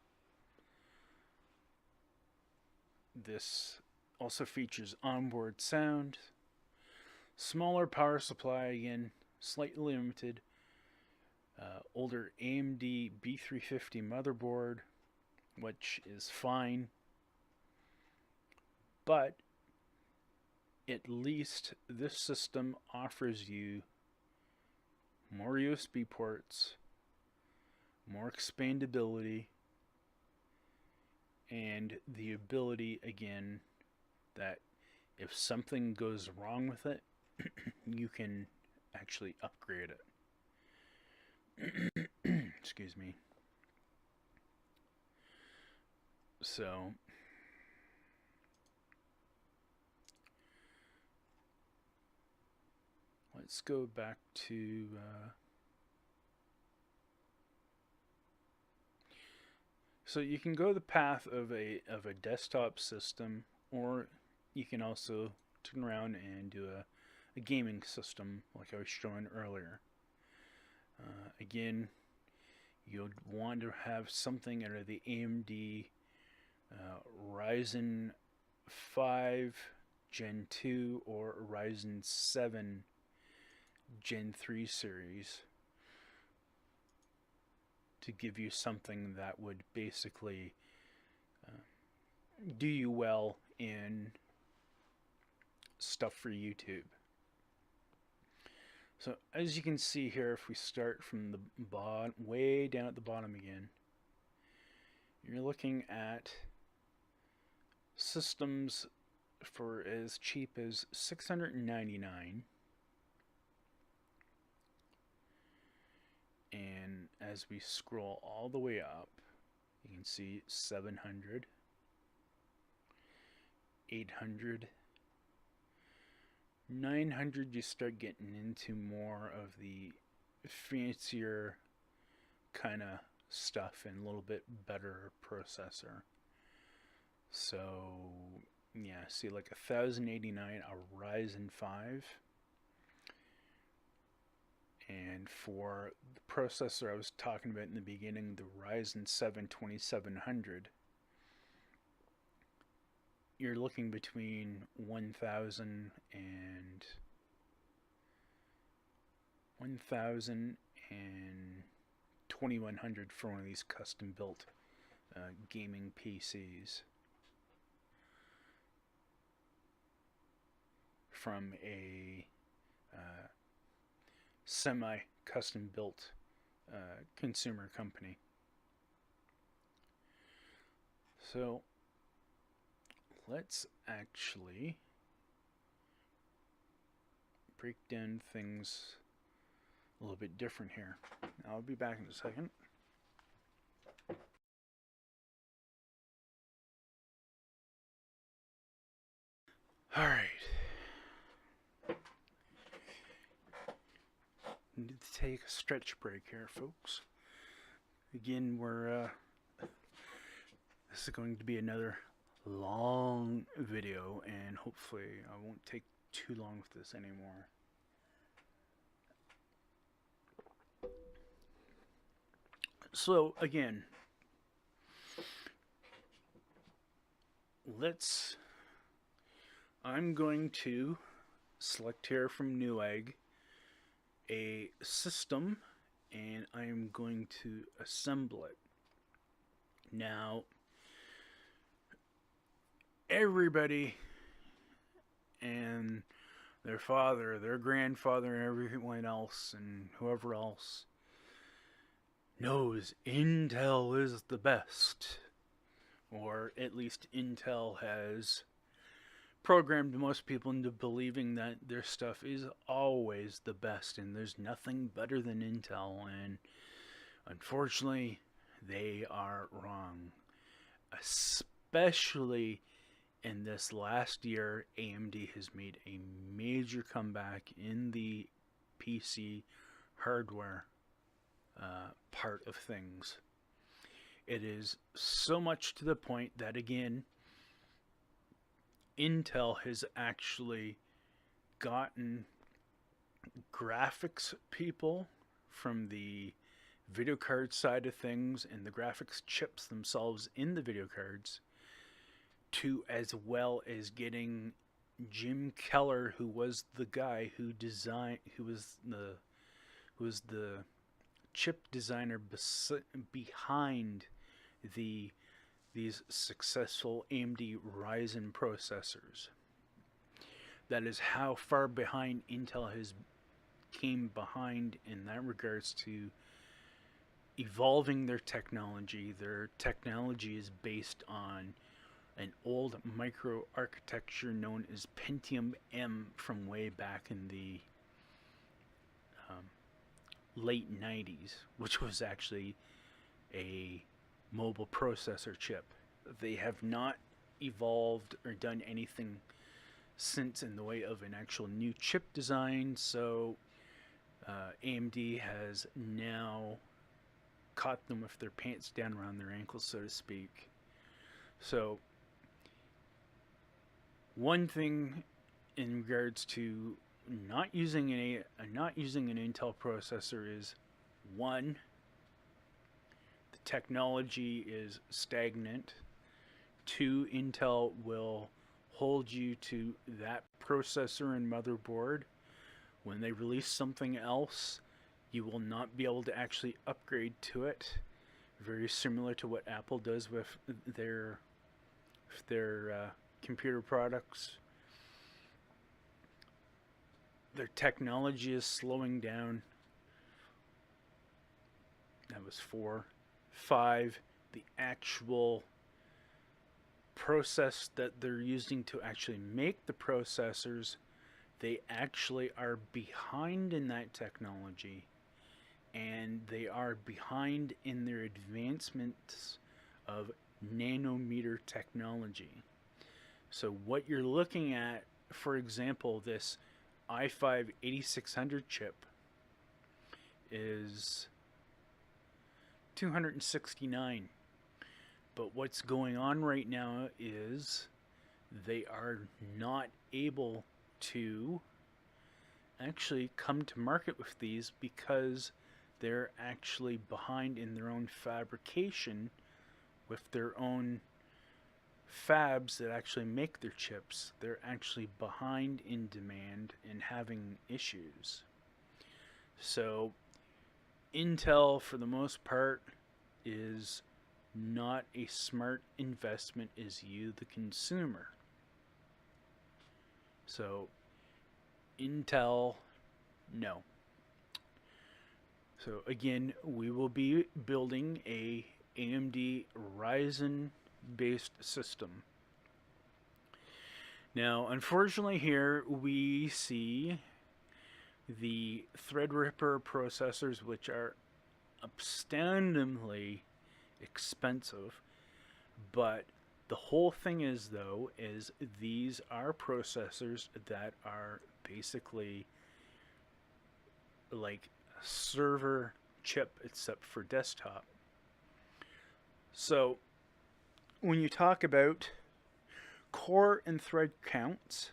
This also features onboard sound, smaller power supply, again, slightly limited, older AMD B350 motherboard, which is fine, but at least this system offers you more USB ports, more expandability, and the ability, again, that if something goes wrong with it, you can actually upgrade it. Excuse me. So, let's go back to so you can go the path of a desktop system, or you can also turn around and do a gaming system like I was showing earlier. Again, you'd want to have something under the AMD Ryzen 5 Gen 2 or Ryzen 7 Gen 3 series to give you something that would basically do you well in stuff for YouTube. So as you can see here, if we start from the bottom, way down at the bottom again, you're looking at systems for as cheap as $699, and as we scroll all the way up, you can see 700, 800, 900. You start getting into more of the fancier kind of stuff and a little bit better processor. So yeah, see, like 1089, a Ryzen 5, and for the processor I was talking about in the beginning, the Ryzen 7 2700, you're looking between 1,000 and 2,100 for one of these custom built gaming PCs from a semi-custom built consumer company. So let's actually break down things a little bit different here. I'll be back in a second. All right. Need to take a stretch break here, folks. Again, this is going to be another long video, and hopefully I won't take too long with this anymore. So again, I'm going to select here from Newegg a system, and I'm going to assemble it. Now, everybody and their father, their grandfather, and everyone else, and whoever else knows Intel is the best, or at least Intel has programmed most people into believing that their stuff is always the best and there's nothing better than Intel. And Unfortunately, they are wrong. Especially in this last year, AMD has made a major comeback in the PC hardware part of things. It is so much to the point that, again, Intel has actually gotten graphics people from the video card side of things and the graphics chips themselves in the video cards, to as well as getting Jim Keller, who was the guy who was the chip designer behind these successful AMD Ryzen processors. That is how far behind Intel has came behind in that regards to evolving their technology. Their technology is based on an old microarchitecture known as Pentium M from way back in the late 90s, which was actually a mobile processor chip. They have not evolved or done anything since in the way of an actual new chip design, so AMD has now caught them with their pants down around their ankles, so to speak. So one thing in regards to not using an Intel processor is, one, the technology is stagnant. Two, Intel will hold you to that processor and motherboard. When they release something else, you will not be able to actually upgrade to it. Very similar to what Apple does with their computer products. Their technology is slowing down. That was 4. 5, the actual process that they're using to actually make the processors, they actually are behind in that technology, and they are behind in their advancements of nanometer technology. So what you're looking at, for example, this i5 8600 chip is $269. But what's going on right now is they are not able to actually come to market with these because they're actually behind in their own fabrication with their own fabs that actually make their chips. They're actually behind in demand and having issues. So Intel, for the most part, is not a smart investment as you, the consumer. So Intel, no. So again, we will be building a AMD Ryzen based system. Now, unfortunately, here we see the Threadripper processors, which are astoundingly expensive. But the whole thing is, though, is these are processors that are basically like a server chip except for desktop. So when you talk about core and thread counts,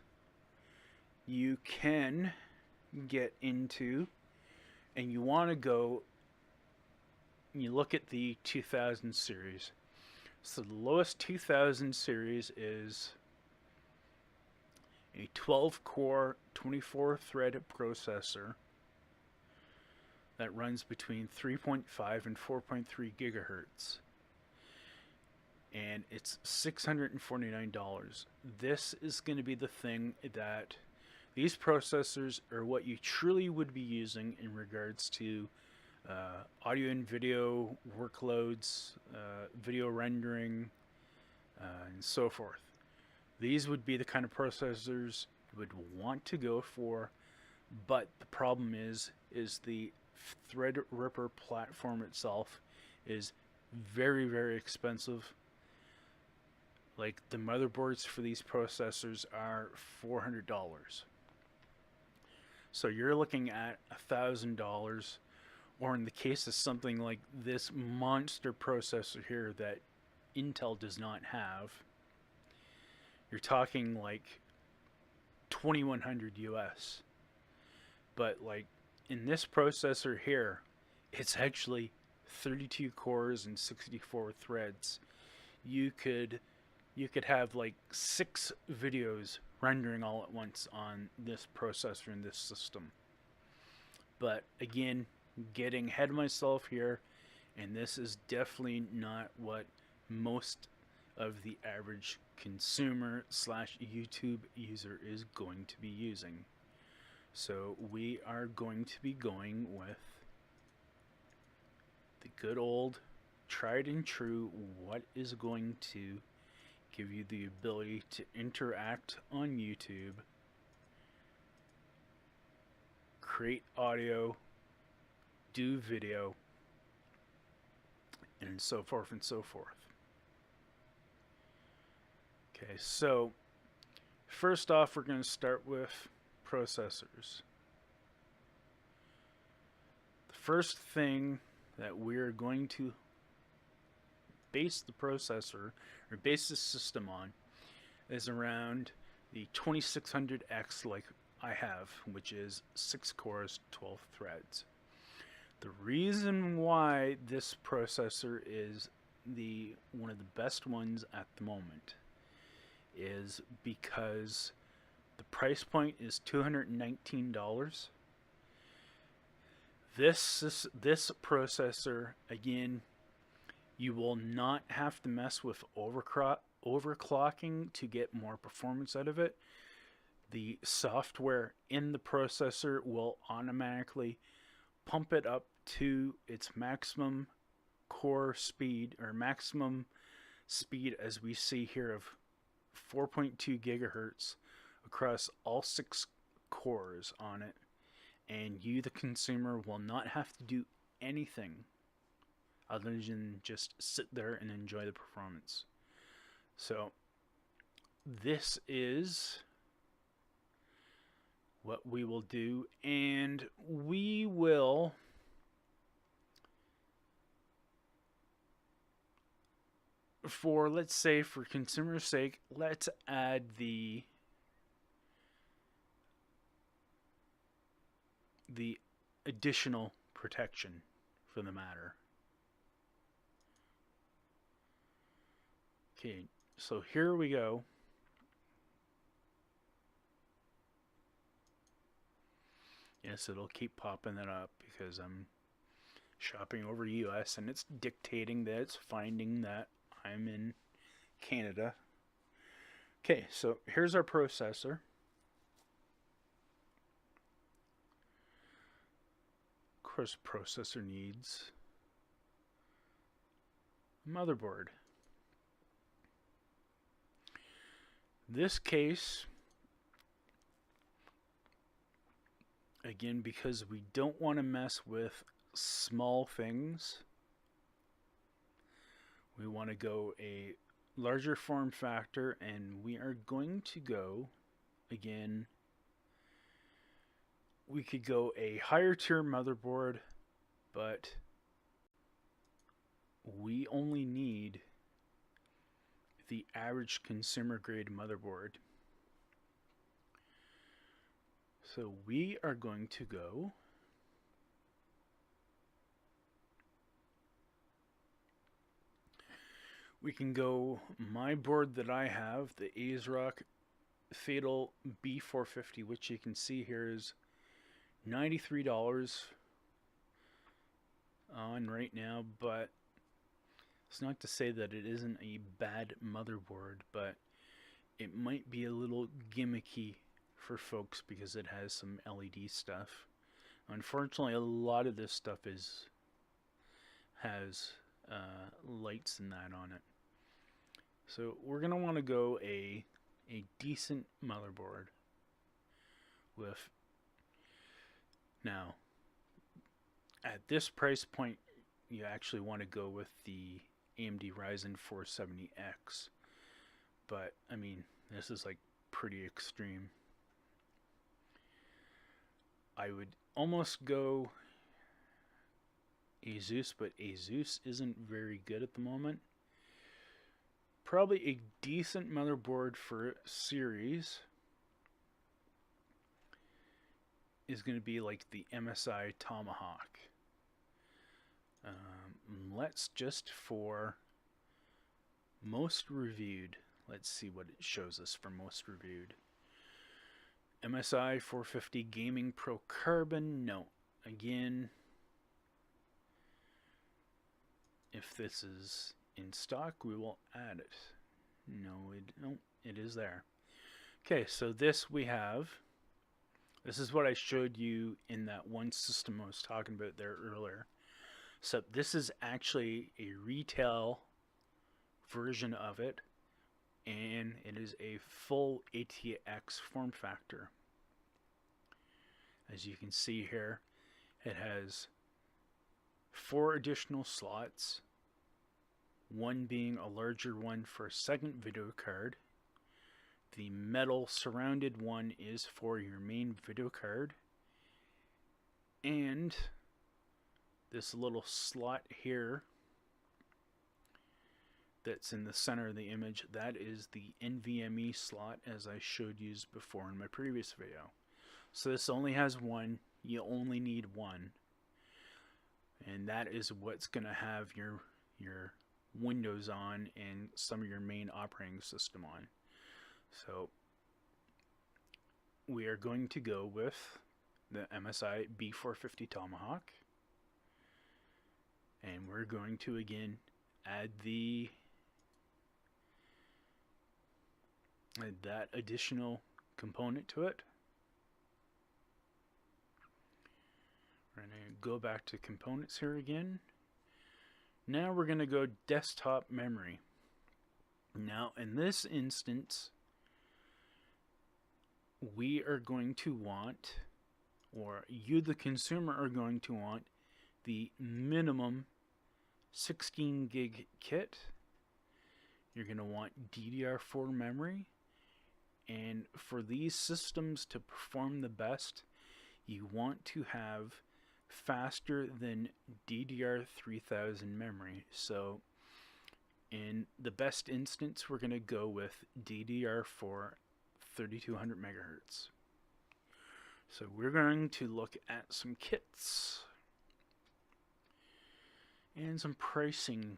you can get into, and you want to go, you look at the 2000 series. So the lowest 2000 series is a 12 core 24 thread processor that runs between 3.5 and 4.3 gigahertz. And it's $649. This is going to be the thing that these processors are what you truly would be using in regards to audio and video workloads, video rendering, and so forth. These would be the kind of processors you would want to go for, but the problem is the Threadripper platform itself is very, very expensive. Like the motherboards for these processors are $400. So you're looking at $1,000, or in the case of something like this monster processor here that Intel does not have, you're talking like 2100 US. But like in this processor here, it's actually 32 cores and 64 threads. You could have like 6 videos rendering all at once on this processor in this system. But again, getting ahead of myself here, and this is definitely not what most of the average consumer slash YouTube user is going to be using. So we are going to be going with the good old tried and true, what is going to give you the ability to interact on YouTube, create audio, do video, and so forth and so forth. Okay, so first off, we're going to start with processors. The first thing that we're going to base the processor, or base the system on, is around the 2600X like I have, which is 6 cores, 12 threads. The reason why this processor is one of the best ones at the moment is because the price point is $219. This processor, again, you will not have to mess with overclocking to get more performance out of it. The software in the processor will automatically pump it up to its maximum core speed, or maximum speed as we see here, of 4.2 gigahertz across all 6 cores on it, and you, the consumer, will not have to do anything other than just sit there and enjoy the performance. So this is what we will do, and we will let's say for consumer's sake, let's add the additional protection for the matter. Okay, so here we go. Yes, it'll keep popping it up because I'm shopping over US and it's dictating that it's finding that I'm in Canada. Okay, so here's our processor. Of course, processor needs a motherboard. This case, again, because we don't want to mess with small things, we want to go a larger form factor, and we are going to go, again, we could go a higher tier motherboard, but we only need the average consumer grade motherboard. So we are going to go we can go my board that I have, the ASRock Fatal B450, which you can see here is $93 on right now, but it's not to say that it isn't a bad motherboard, but it might be a little gimmicky for folks because it has some LED stuff. Unfortunately, a lot of this stuff has lights and that on it. So we're gonna want to go a decent motherboard with, now at this price point, you actually want to go with the AMD Ryzen 470X. But I mean, this is like pretty extreme. I would almost go Asus, but Asus isn't very good at the moment. Probably a decent motherboard for series is going to be like the MSI Tomahawk. Let's just for most reviewed, let's see what it shows us for most reviewed. MSI 450 Gaming Pro Carbon, no. Again, if this is in stock, we will add it. No, it is there. Okay, so this we have. This is what I showed you in that one system I was talking about there earlier. So this is actually a retail version of it, and it is a full ATX form factor. As you can see here, it has 4 additional slots, one being a larger one for a second video card. The metal surrounded one is for your main video card, and this little slot here that's in the center of the image, that is the NVMe slot, as I showed you before in my previous video. So this only has one. You only need one, and that is what's going to have your Windows on and some of your main operating system on. So we are going to go with the MSI B450 Tomahawk, and we're going to again add that additional component to it. We're going to go back to components here again. Now we're going to go desktop memory. Now in this instance, we are going to want, or you the consumer are going to want, the minimum 16 gig kit. You're going to want DDR4 memory, and for these systems to perform the best, you want to have faster than DDR3000 memory. So in the best instance, we're going to go with DDR4 3200 megahertz. So we're going to look at some kits and some pricing.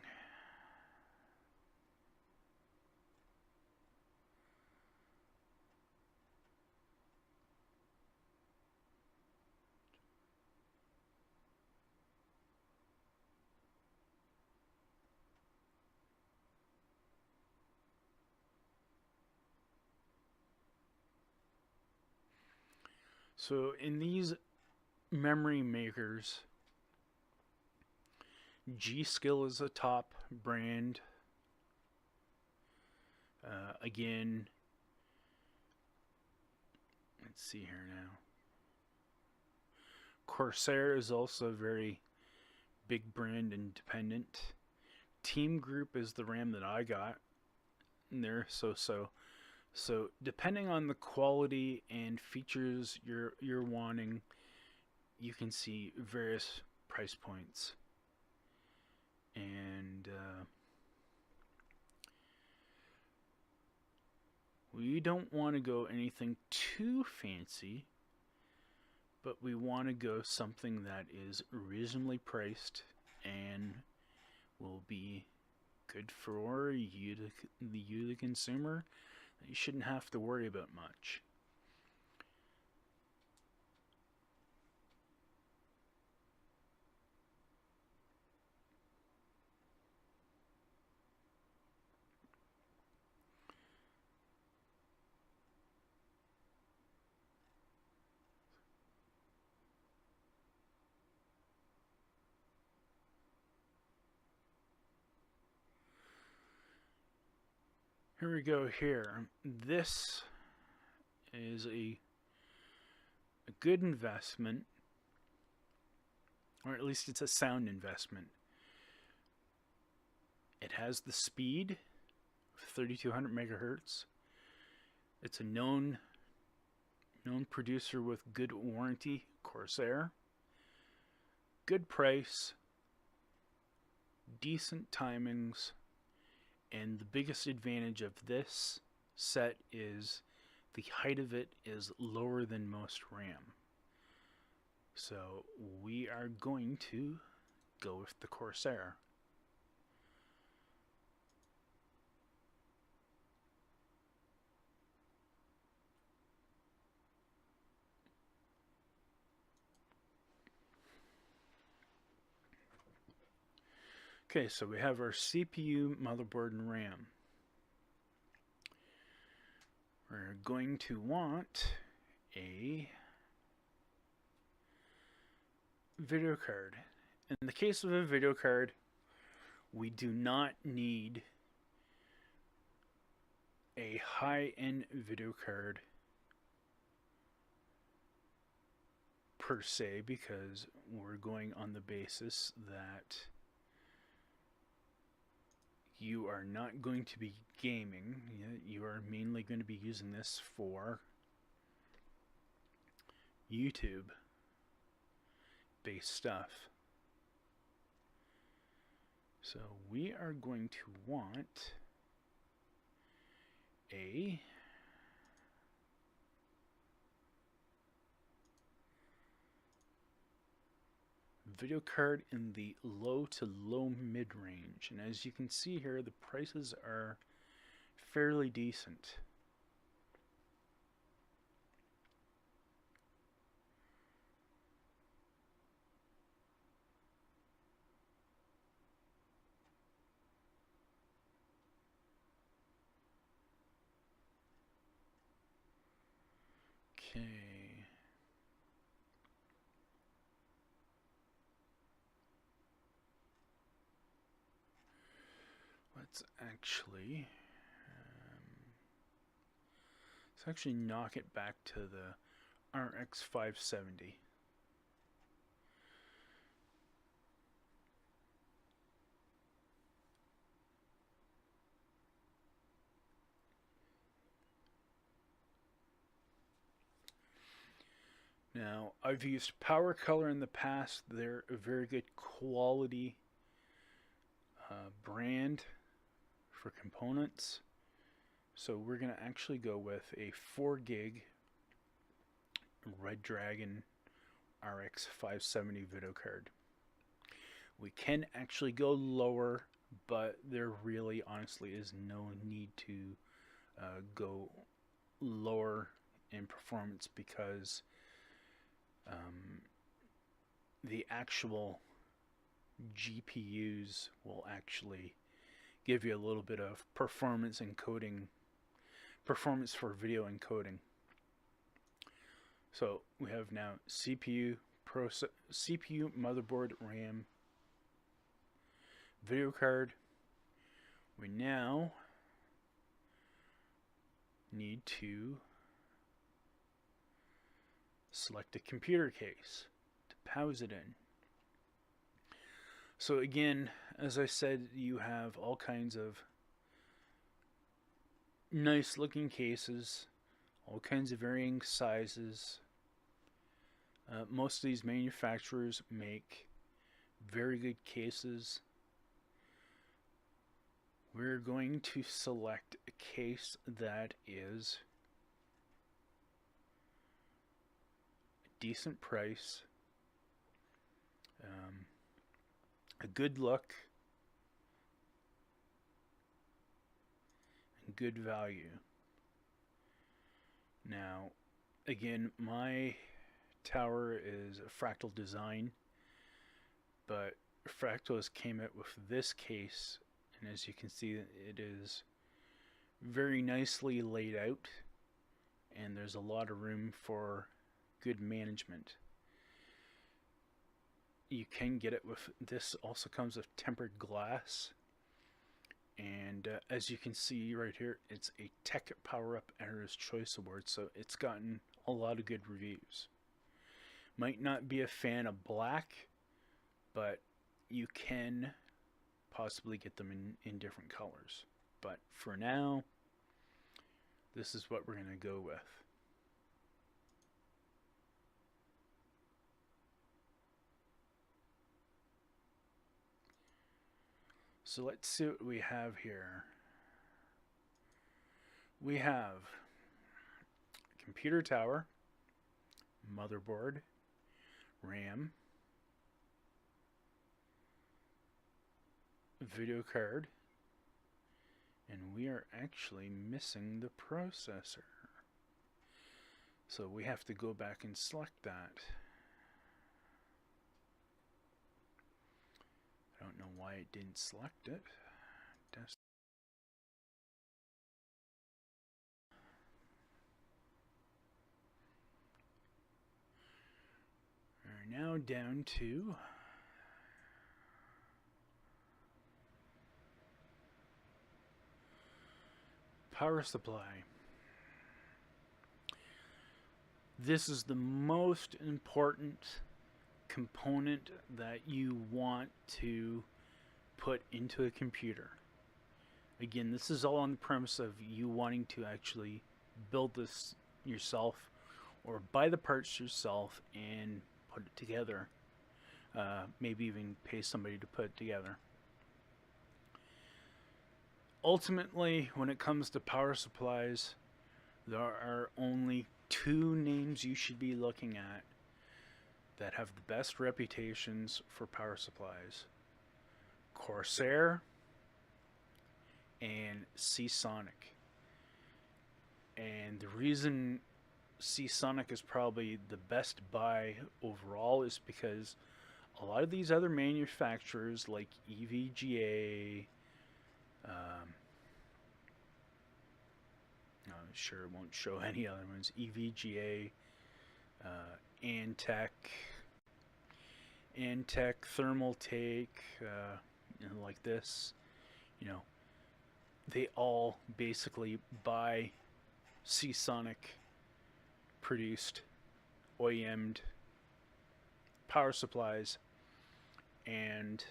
So in these memory makers, G-Skill is a top brand. Again, let's see here now. Corsair is also a very big brand, independent. Team Group is the RAM that I got. And they're so-so. So depending on the quality and features you're wanting, you can see various price points. And we don't want to go anything too fancy, but we want to go something that is reasonably priced and will be good for you, the consumer. You shouldn't have to worry about much. Here we go here. This is a good investment, or at least it's a sound investment. It has the speed of 3200 megahertz. It's a known producer with good warranty, Corsair. Good price, decent timings, and the biggest advantage of this set is the height of it is lower than most RAM. So we are going to go with the Corsair. Okay, so we have our CPU, motherboard, and RAM. We're going to want a video card. In the case of a video card, we do not need a high-end video card per se, because we're going on the basis that you are not going to be gaming. You are mainly going to be using this for YouTube based stuff. So we are going to want a video card in the low to low mid range, and as you can see here, the prices are fairly decent. Okay. Let's actually knock it back to the RX 570. Now, I've used Power Color in the past. They're a very good quality brand for components. So we're going to actually go with a 4 gig Red Dragon RX 570 video card. We can actually go lower, but there really honestly is no need to go lower in performance, because the actual GPUs will actually give you a little bit of performance for video encoding. So we have now CPU, motherboard, RAM, video card. We now need to select a computer case to house it in. So again, as I said, you have all kinds of nice looking cases, all kinds of varying sizes. Most of these manufacturers make very good cases. We're going to select a case that is a decent price, a good look, and good value. Now, again, my tower is a Fractal design, but Fractals came out with this case, and as you can see, it is very nicely laid out, and there's a lot of room for good management. You can get it with this. Also comes with tempered glass, and as you can see right here, it's a Tech Power Up Editor's Choice Award, so it's gotten a lot of good reviews. Might not be a fan of black, but you can possibly get them in different colors. But for now, this is what we're going to go with. So let's see what we have here. We have computer tower, motherboard, RAM, video card, and we are actually missing the processor. So we have to go back and select that. I don't know why it didn't select it. We're now down to power supply. This is the most important component that you want to put into a computer. Again, this is all on the premise of you wanting to actually build this yourself or buy the parts yourself and put it together. Maybe even pay somebody to put it together. Ultimately, when it comes to power supplies, there are only two names you should be looking at that have the best reputations for power supplies: Corsair and Seasonic. And the reason Seasonic is probably the best buy overall is because a lot of these other manufacturers like EVGA, I'm sure it won't show any other ones, EVGA, Antec, Thermaltake, like this, they all basically buy Seasonic produced, OEM'd power supplies and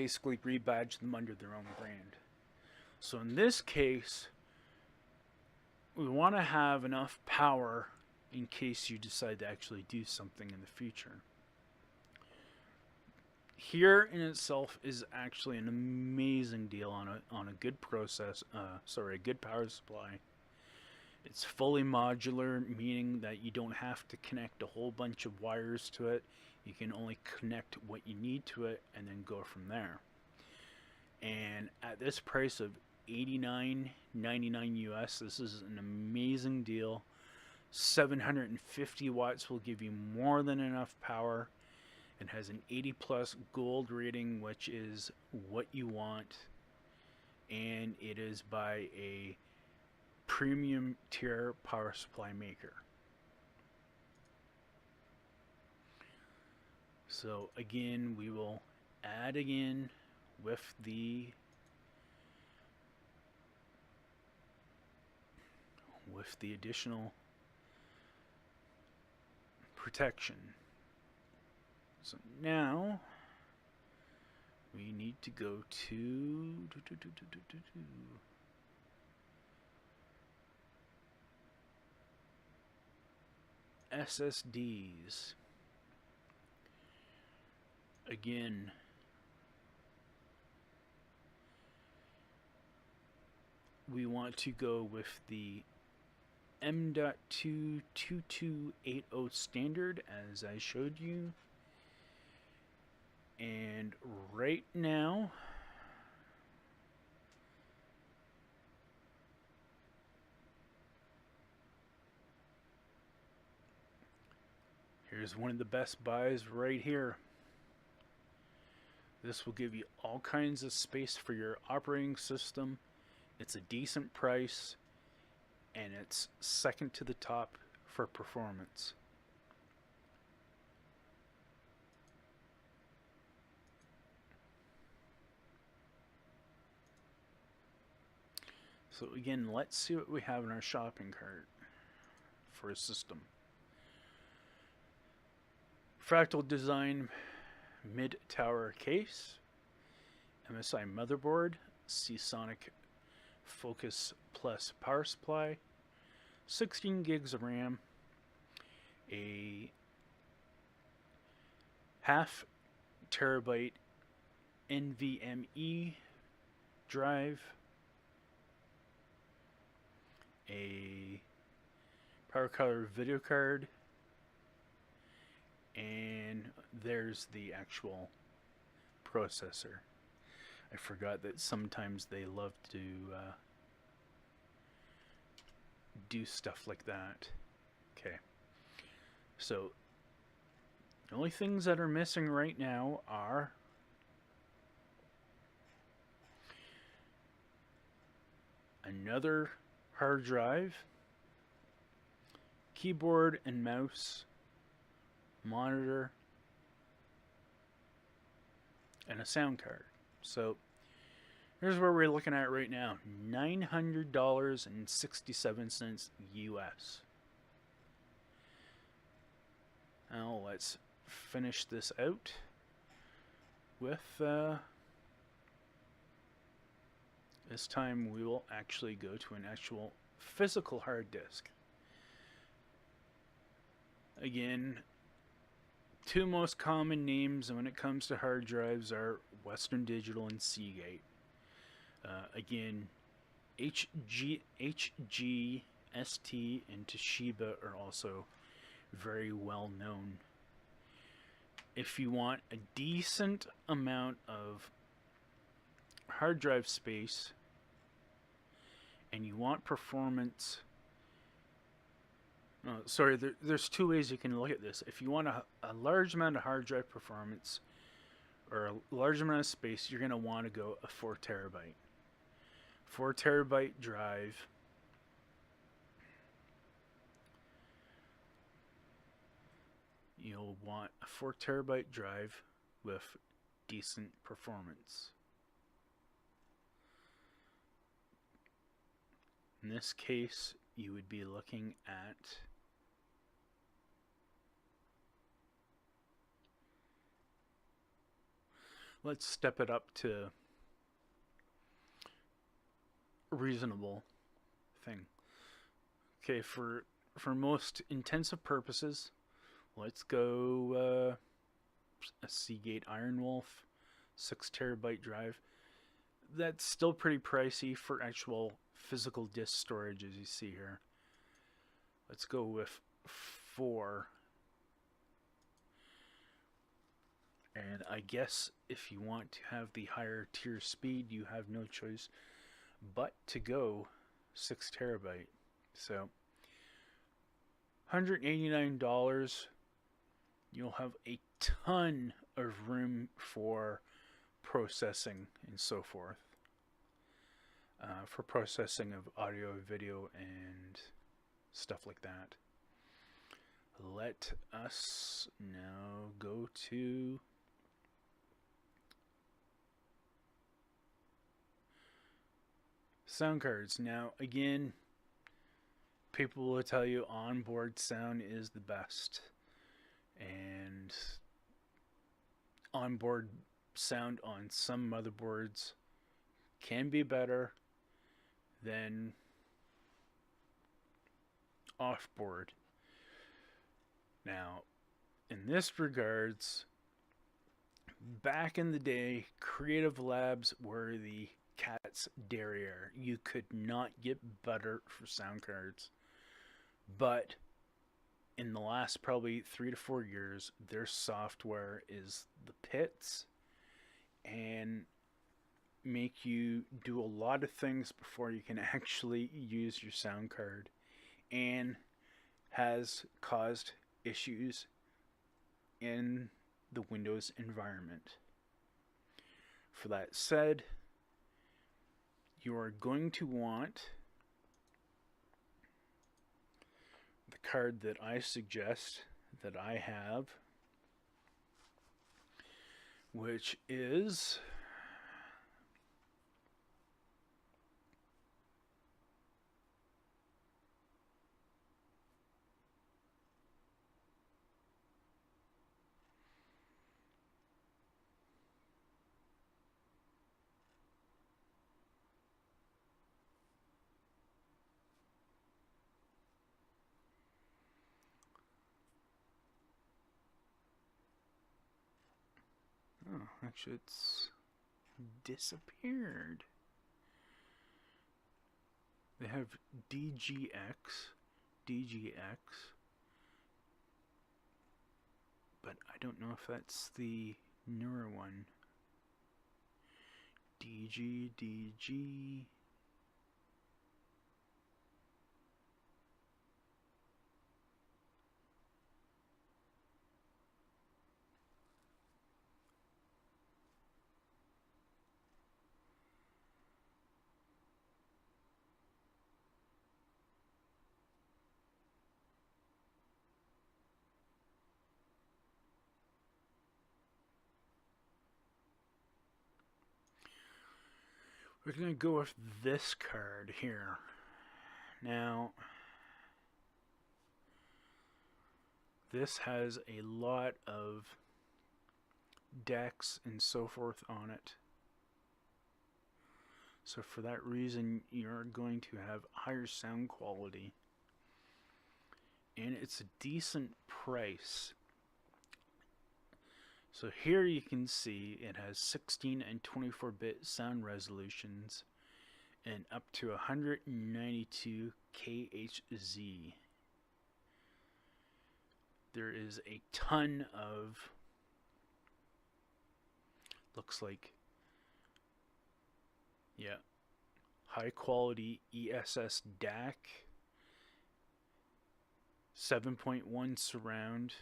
basically rebadge them under their own brand. So in this case, we want to have enough power in case you decide to actually do something in the future. Here in itself is actually an amazing deal on a good a good power supply. It's fully modular, meaning that you don't have to connect a whole bunch of wires to it. You can only connect what you need to it and then go from there. And at this price of $89.99 US, this is an amazing deal. 750 watts will give you more than enough power. It has an 80 plus gold rating, which is what you want, and it is by a premium tier power supply maker. So again, we will add again with the additional protection. So now we need to go to SSDs. Again, we want to go with the M.2 2280 standard, as I showed you. And right now, here's one of the best buys right here. This will give you all kinds of space for your operating system. It's a decent price, and it's second to the top for performance. So again, let's see what we have in our shopping cart for a system. Fractal Design mid-tower case, MSI motherboard, Seasonic Focus Plus power supply, 16 gigs of RAM, a half terabyte NVMe drive, a power color video card, and there's the actual processor. I forgot that sometimes they love to do stuff like that. Okay, so the only things that are missing right now are another hard drive, keyboard and mouse, monitor, and a sound card. So here's where we're looking at right now, $900.67 US. Now let's finish this out with this time we will actually go to an actual physical hard disk. Again, two most common names when it comes to hard drives are Western Digital and Seagate. Again, HG, ST, and Toshiba are also very well known. If you want a decent amount of hard drive space and you want performance, there's two ways you can look at this. If you want a large amount of hard drive performance or a large amount of space, you're going to want to go a 4 terabyte. 4 terabyte drive you'll want a 4 terabyte drive with decent performance. In this case, you would be looking at let's step it up to a reasonable thing. Okay, for most intensive purposes, let's go a Seagate Iron Wolf 6 terabyte drive. That's still pretty pricey for actual physical disk storage, as you see here. Let's go with 4. And I guess if you want to have the higher tier speed, you have no choice but to go 6 terabyte. So $189, you'll have a ton of room for processing and so forth. For processing of audio, video, and stuff like that. Let us now go to sound cards. Now, again, people will tell you onboard sound is the best, and onboard sound on some motherboards can be better than offboard. Now, in this regards, back in the day, Creative Labs were the cat's derriere. You could not get better for sound cards. But in the last probably 3 to 4 years, their software is the pits and make you do a lot of things before you can actually use your sound card, and has caused issues in the Windows environment. For that said, you are going to want the card that I suggest that I have, which is Actually, it's disappeared. They have DGX, but I don't know if that's the newer one. DG. We're going to go with this card here. Now, this has a lot of decks and so forth on it. So for that reason, you're going to have higher sound quality. And it's a decent price. So here you can see it has 16 and 24-bit sound resolutions and up to 192 kHz. There is a ton of, looks like, yeah, high quality ESS DAC, 7.1 surround.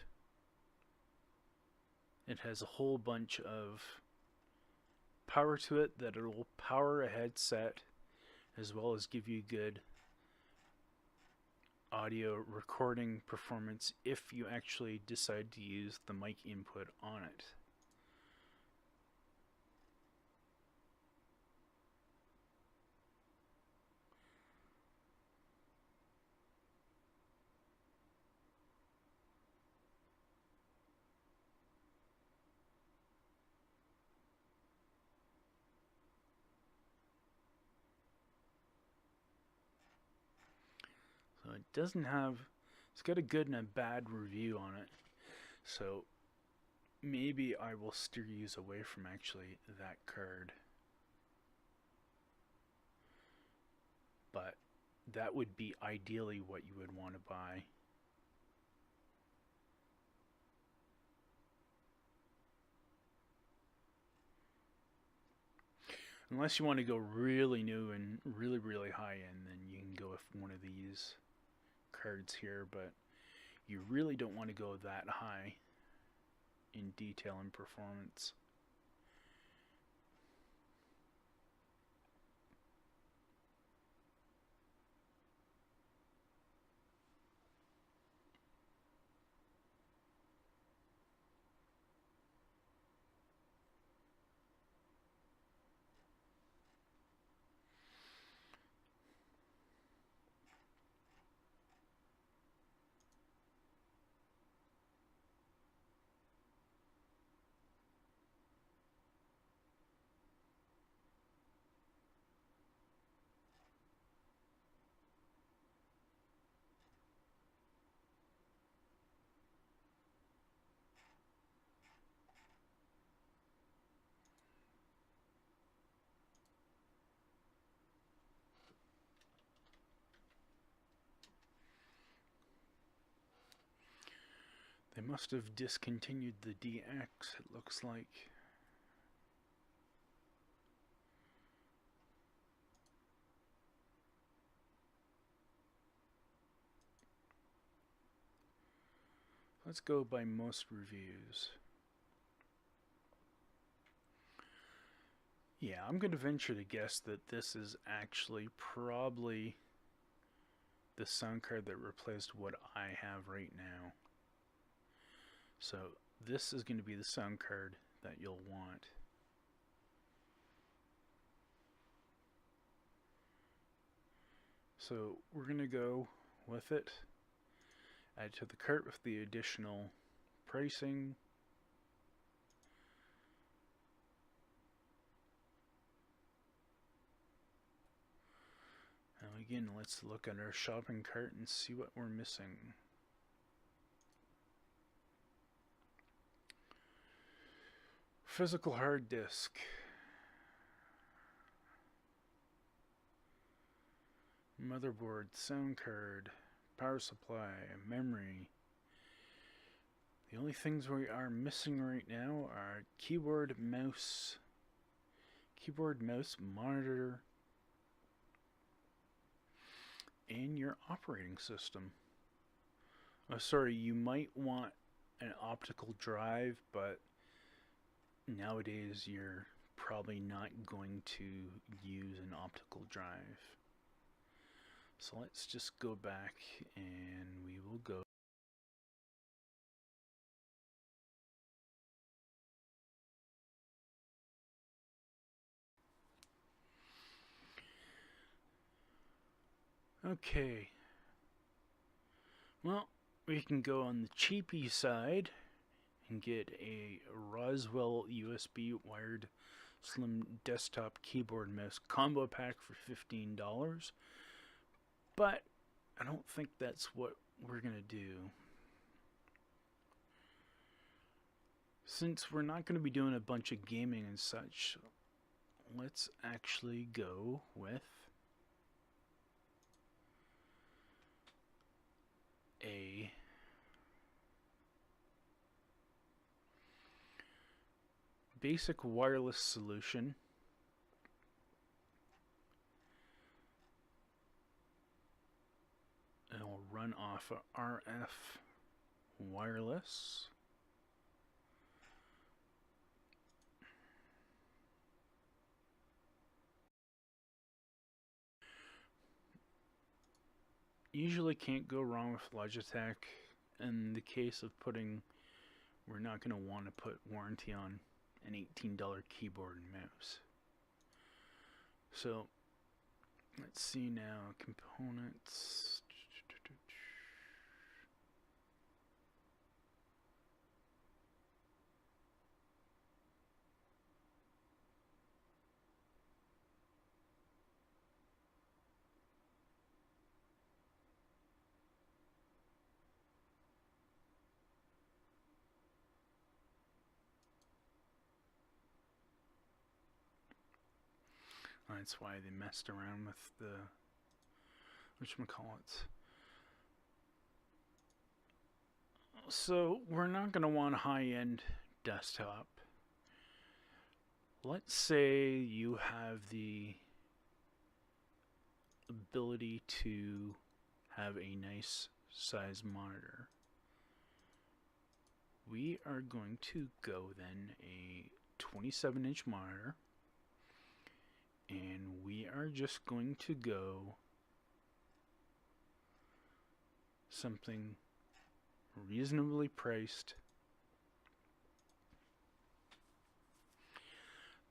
It has a whole bunch of power to it that it will power a headset as well as give you good audio recording performance if you actually decide to use the mic input on it. So it doesn't have, it's got a good and a bad review on it. So maybe I will steer you away from actually that card. But that would be ideally what you would want to buy. Unless you want to go really new and really high end, then you can go with one of these cards here, but you really don't want to go that high in detail and performance. They must have discontinued the DX, it looks like. Let's go by most reviews. Yeah, I'm going to venture to guess that this is actually probably the sound card that replaced what I have right now. So this is going to be the sound card that you'll want. So we're going to go with it. Add to the cart with the additional pricing. Now again, let's look at our shopping cart and see what we're missing. Physical hard disk. Motherboard, sound card, power supply, memory. The only things we are missing right now are keyboard, mouse, monitor, and your operating system. Oh, sorry, you might want an optical drive, but nowadays you're probably not going to use an optical drive. So let's just go back and we will go. Okay. Well, we can go on the cheapy side and get a Roswell USB wired slim desktop keyboard mouse combo pack for $15. But I don't think that's what we're going to do. Since we're not going to be doing a bunch of gaming and such, let's actually go with a basic wireless solution. It'll run off of RF wireless. Usually can't go wrong with Logitech. In the case of putting, we're not going to want to put warranty on an $18 keyboard and mouse. So let's see now, components. That's why they messed around with the whatchamacallits. So we're not going to want a high-end desktop. Let's say you have the ability to have a nice size monitor. We are going to go then a 27-inch monitor, and we are just going to go something reasonably priced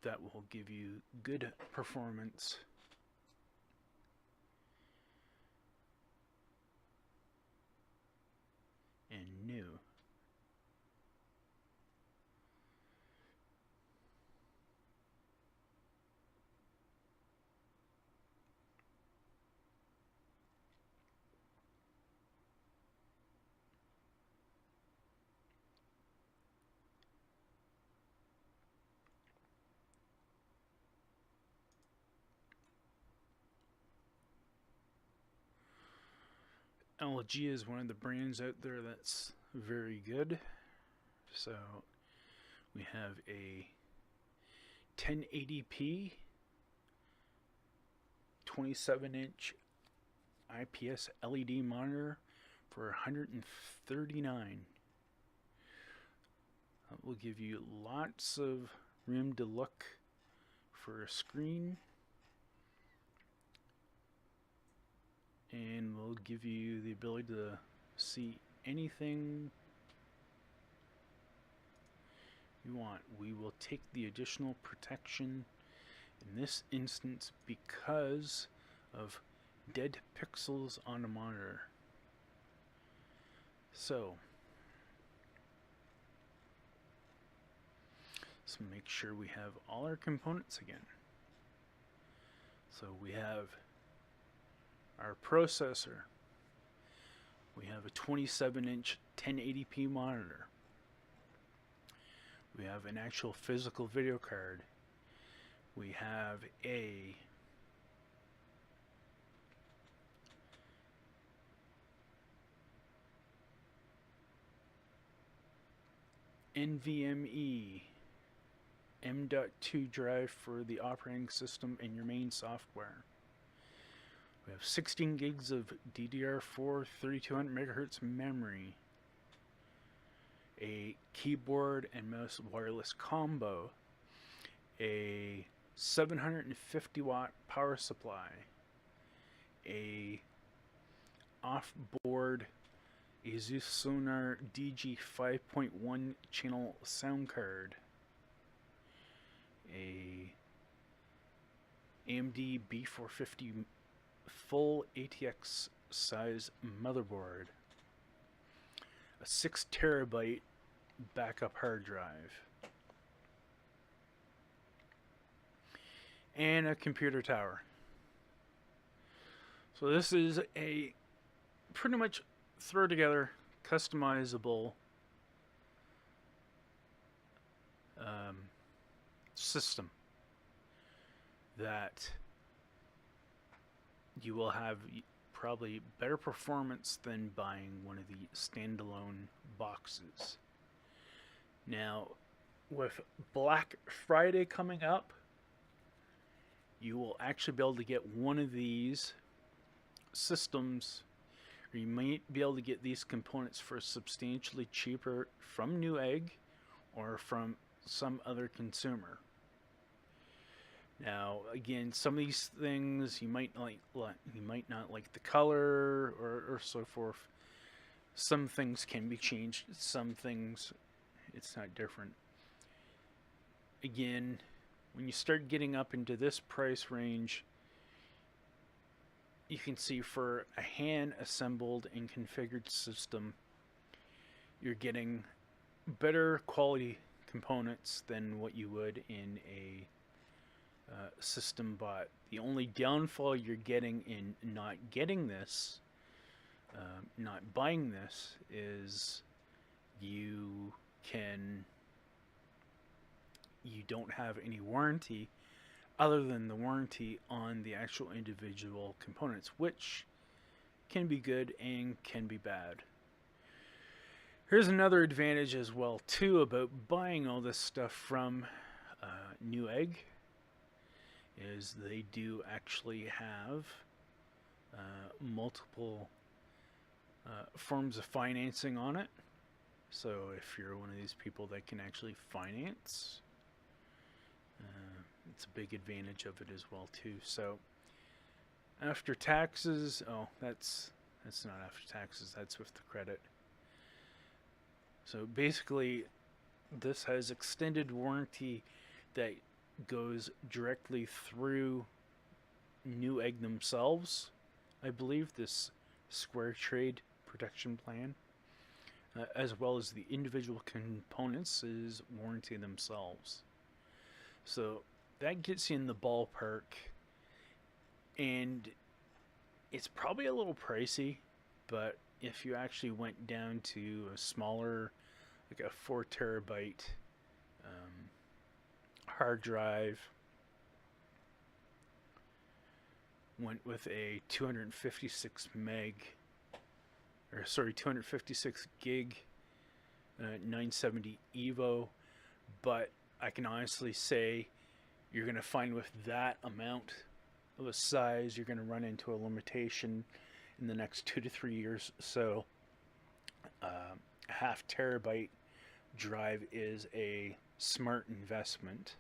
that will give you good performance and new. LG is one of the brands out there that's very good. So we have a 1080p 27-inch IPS LED monitor for $139. That will give you lots of room to look for a screen, and will give you the ability to see anything you want. We will take the additional protection in this instance because of dead pixels on a monitor. So let's make sure we have all our components again. So we have our processor. We have a 27-inch 1080p monitor. We have an actual physical video card. We have a NVMe M.2 drive for the operating system and your main software. We have 16 gigs of DDR4 3200 megahertz memory, a keyboard and mouse wireless combo, a 750 watt power supply, a off-board Asus Sonar DG 5.1 channel sound card, a AMD B450 full ATX size motherboard, a 6 terabyte backup hard drive, and a computer tower. So this is a pretty much throw together customizable system that you will have probably better performance than buying one of the standalone boxes. Now, with Black Friday coming up, you will actually be able to get one of these systems, or you might be able to get these components for substantially cheaper from Newegg or from some other consumer. Now, again, some of these things you might not like the color or so forth. Some things can be changed. Some things it's not different. Again, when you start getting up into this price range, you can see for a hand assembled and configured system, you're getting better quality components than what you would in a system bought. The only downfall you're getting in not getting this, not buying this, is you don't have any warranty other than the warranty on the actual individual components, which can be good and can be bad. Here's another advantage as well too about buying all this stuff from Newegg, is they do actually have multiple forms of financing on it. So if you're one of these people that can actually finance, it's a big advantage of it as well too. So after taxes, oh, that's not after taxes, that's with the credit. So basically, this has extended warranty that goes directly through Newegg themselves. I believe this Square Trade Protection Plan, as well as the individual components, is warranty themselves. So that gets you in the ballpark, and it's probably a little pricey, but if you actually went down to a smaller, like a 4 terabyte hard drive, went with a 256 gig 970 Evo, but I can honestly say you're going to find with that amount of a size, you're going to run into a limitation in the next 2 to 3 years. So a half terabyte drive is a smart investment.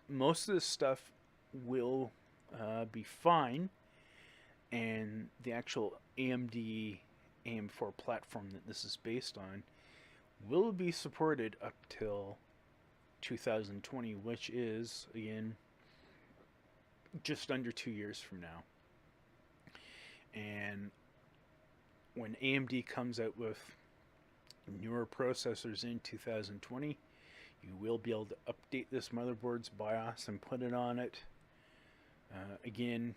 Most of this stuff will be fine, and the actual AMD AM4 platform that this is based on will be supported up till 2020, which is, again, just under 2 years from now. And when AMD comes out with newer processors in 2020, you will be able to update this motherboard's BIOS and put it on it. Again,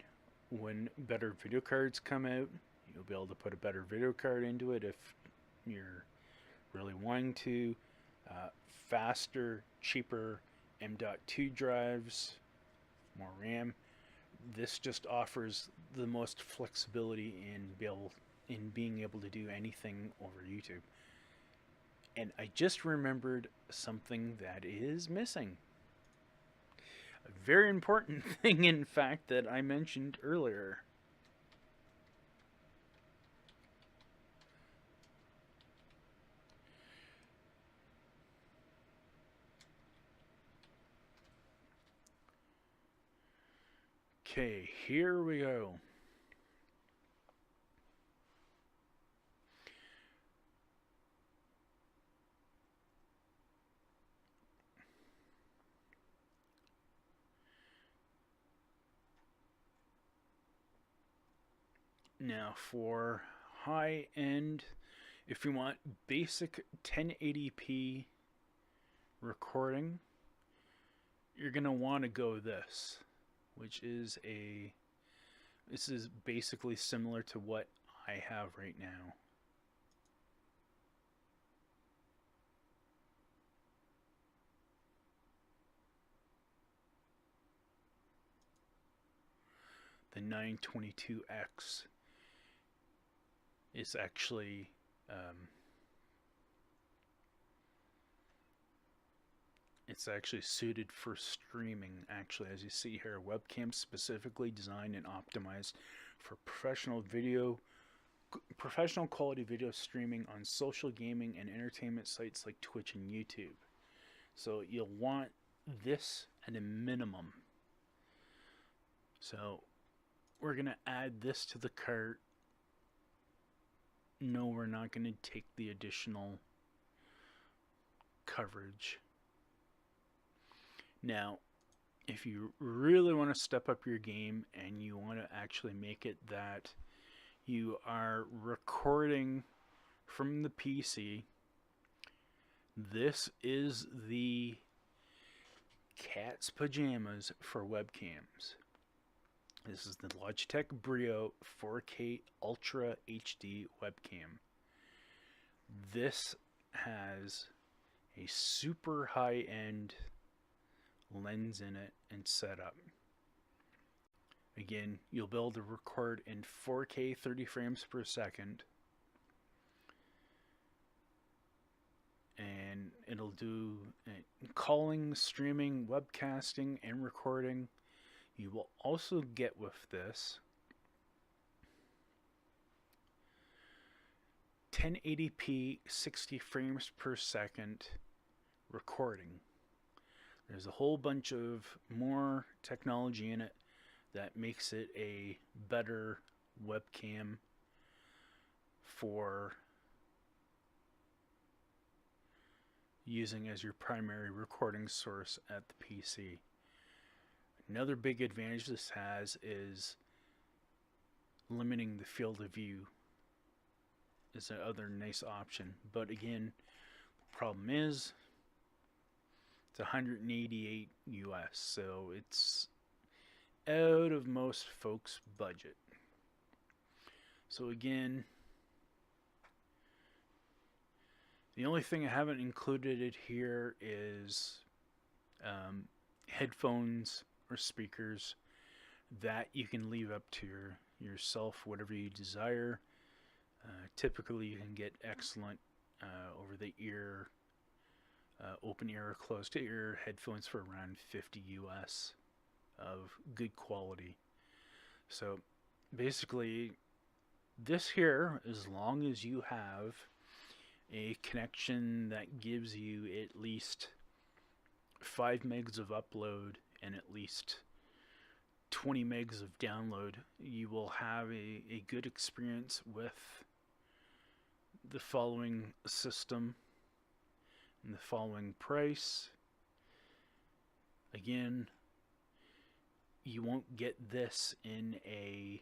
when better video cards come out, you'll be able to put a better video card into it if you're really wanting to. Faster, cheaper M.2 drives, more RAM. This just offers the most flexibility in being able to do anything over YouTube. And I just remembered something that is missing. A very important thing, in fact, that I mentioned earlier. Okay, here we go. Now for high end, if you want basic 1080p recording, you're going to want to go this, which is this is basically similar to what I have right now. The 922X is actually it's actually suited for streaming. Actually, as you see here, webcam specifically designed and optimized for professional quality video streaming on social gaming and entertainment sites like Twitch and YouTube. So you'll want this at a minimum. So we're going to add this to the cart. No, we're not going to take the additional coverage. Now, if you really want to step up your game and you want to actually make it that you are recording from the PC, this is the cat's pajamas for webcams. This is the Logitech Brio 4K Ultra HD webcam. This has a super high-end lens in it and setup. Again, you'll be able to record in 4K 30 frames per second. And it'll do calling, streaming, webcasting, and recording. You will also get with this 1080p 60 frames per second recording. There's a whole bunch of more technology in it that makes it a better webcam for using as your primary recording source at the PC. Another big advantage this has is limiting the field of view is another nice option. But again, the problem is it's 188 US, so it's out of most folks' budget. So again, the only thing I haven't included it here is headphones or speakers that you can leave up to yourself, whatever you desire. Typically, you can get excellent over the ear, open ear or closed ear headphones for around 50 US of good quality. So basically, this here, as long as you have a connection that gives you at least 5 megs of upload and at least 20 megs of download, you will have a good experience with the following system and the following price. Again, you won't get this in a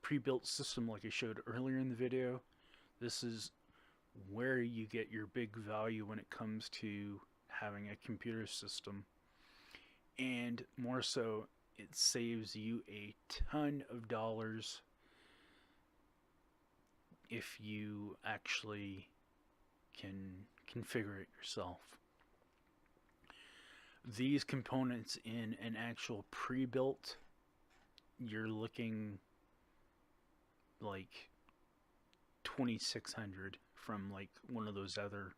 pre-built system like I showed earlier in the video. This is where you get your big value when it comes to having a computer system. And more so, it saves you a ton of dollars if you actually can configure it yourself. These components in an actual pre-built, you're looking like 2600 from like one of those other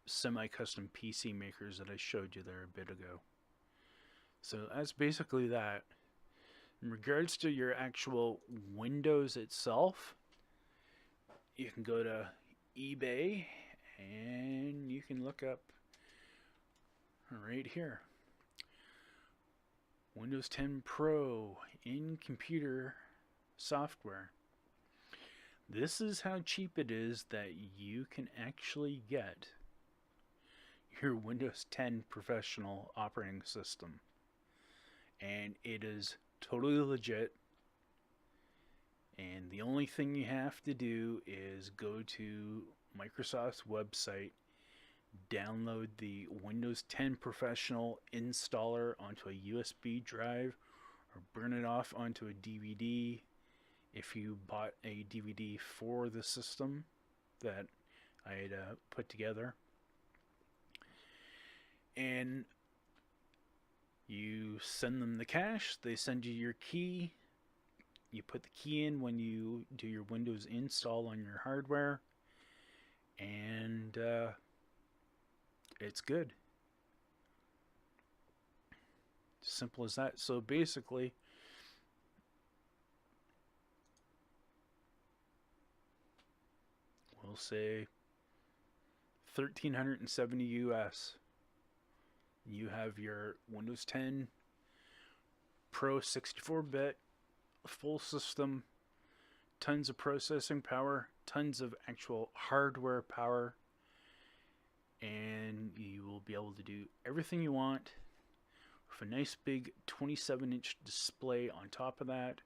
semi-custom PC makers that I showed you there a bit ago. So that's basically that. In regards to your actual Windows itself, you can go to eBay and you can look up right here, Windows 10 Pro in computer software. This is how cheap it is that you can actually get your Windows 10 professional operating system. And it is totally legit. And the only thing you have to do is go to Microsoft's website, download the Windows 10 Professional installer onto a USB drive, or burn it off onto a DVD if you bought a DVD for the system that I had put together. And you send them the cache, they send you your key. You put the key in when you do your Windows install on your hardware, and it's good. Simple as that. So basically, we'll say $1,370 US. You have your Windows 10 Pro 64-bit full system, tons of processing power, tons of actual hardware power, and you will be able to do everything you want with a nice big 27-inch display on top of that,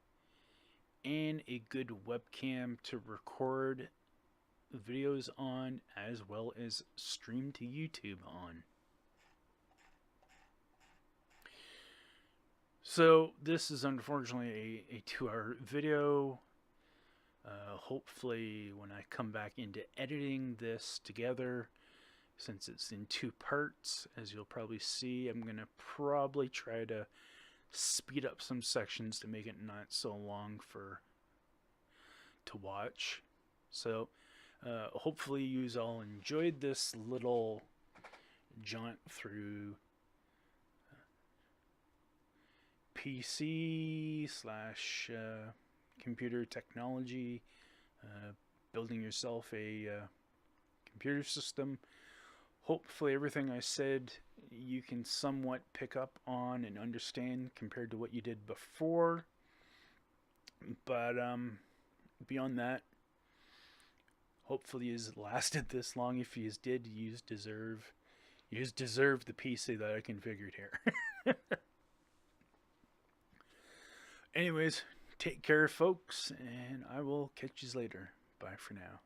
and a good webcam to record videos on, as well as stream to YouTube on. So this is unfortunately a 2-hour video. Hopefully when I come back into editing this together, since it's in 2 parts, as you'll probably see, I'm going to probably try to speed up some sections to make it not so long to watch. So hopefully you all enjoyed this little jaunt through PC / computer technology, building yourself a computer system. Hopefully everything I said you can somewhat pick up on and understand compared to what you did before. But beyond that, hopefully you lasted this long. If you did, you deserve the PC that I configured here. Anyways, take care, folks, and I will catch you later. Bye for now.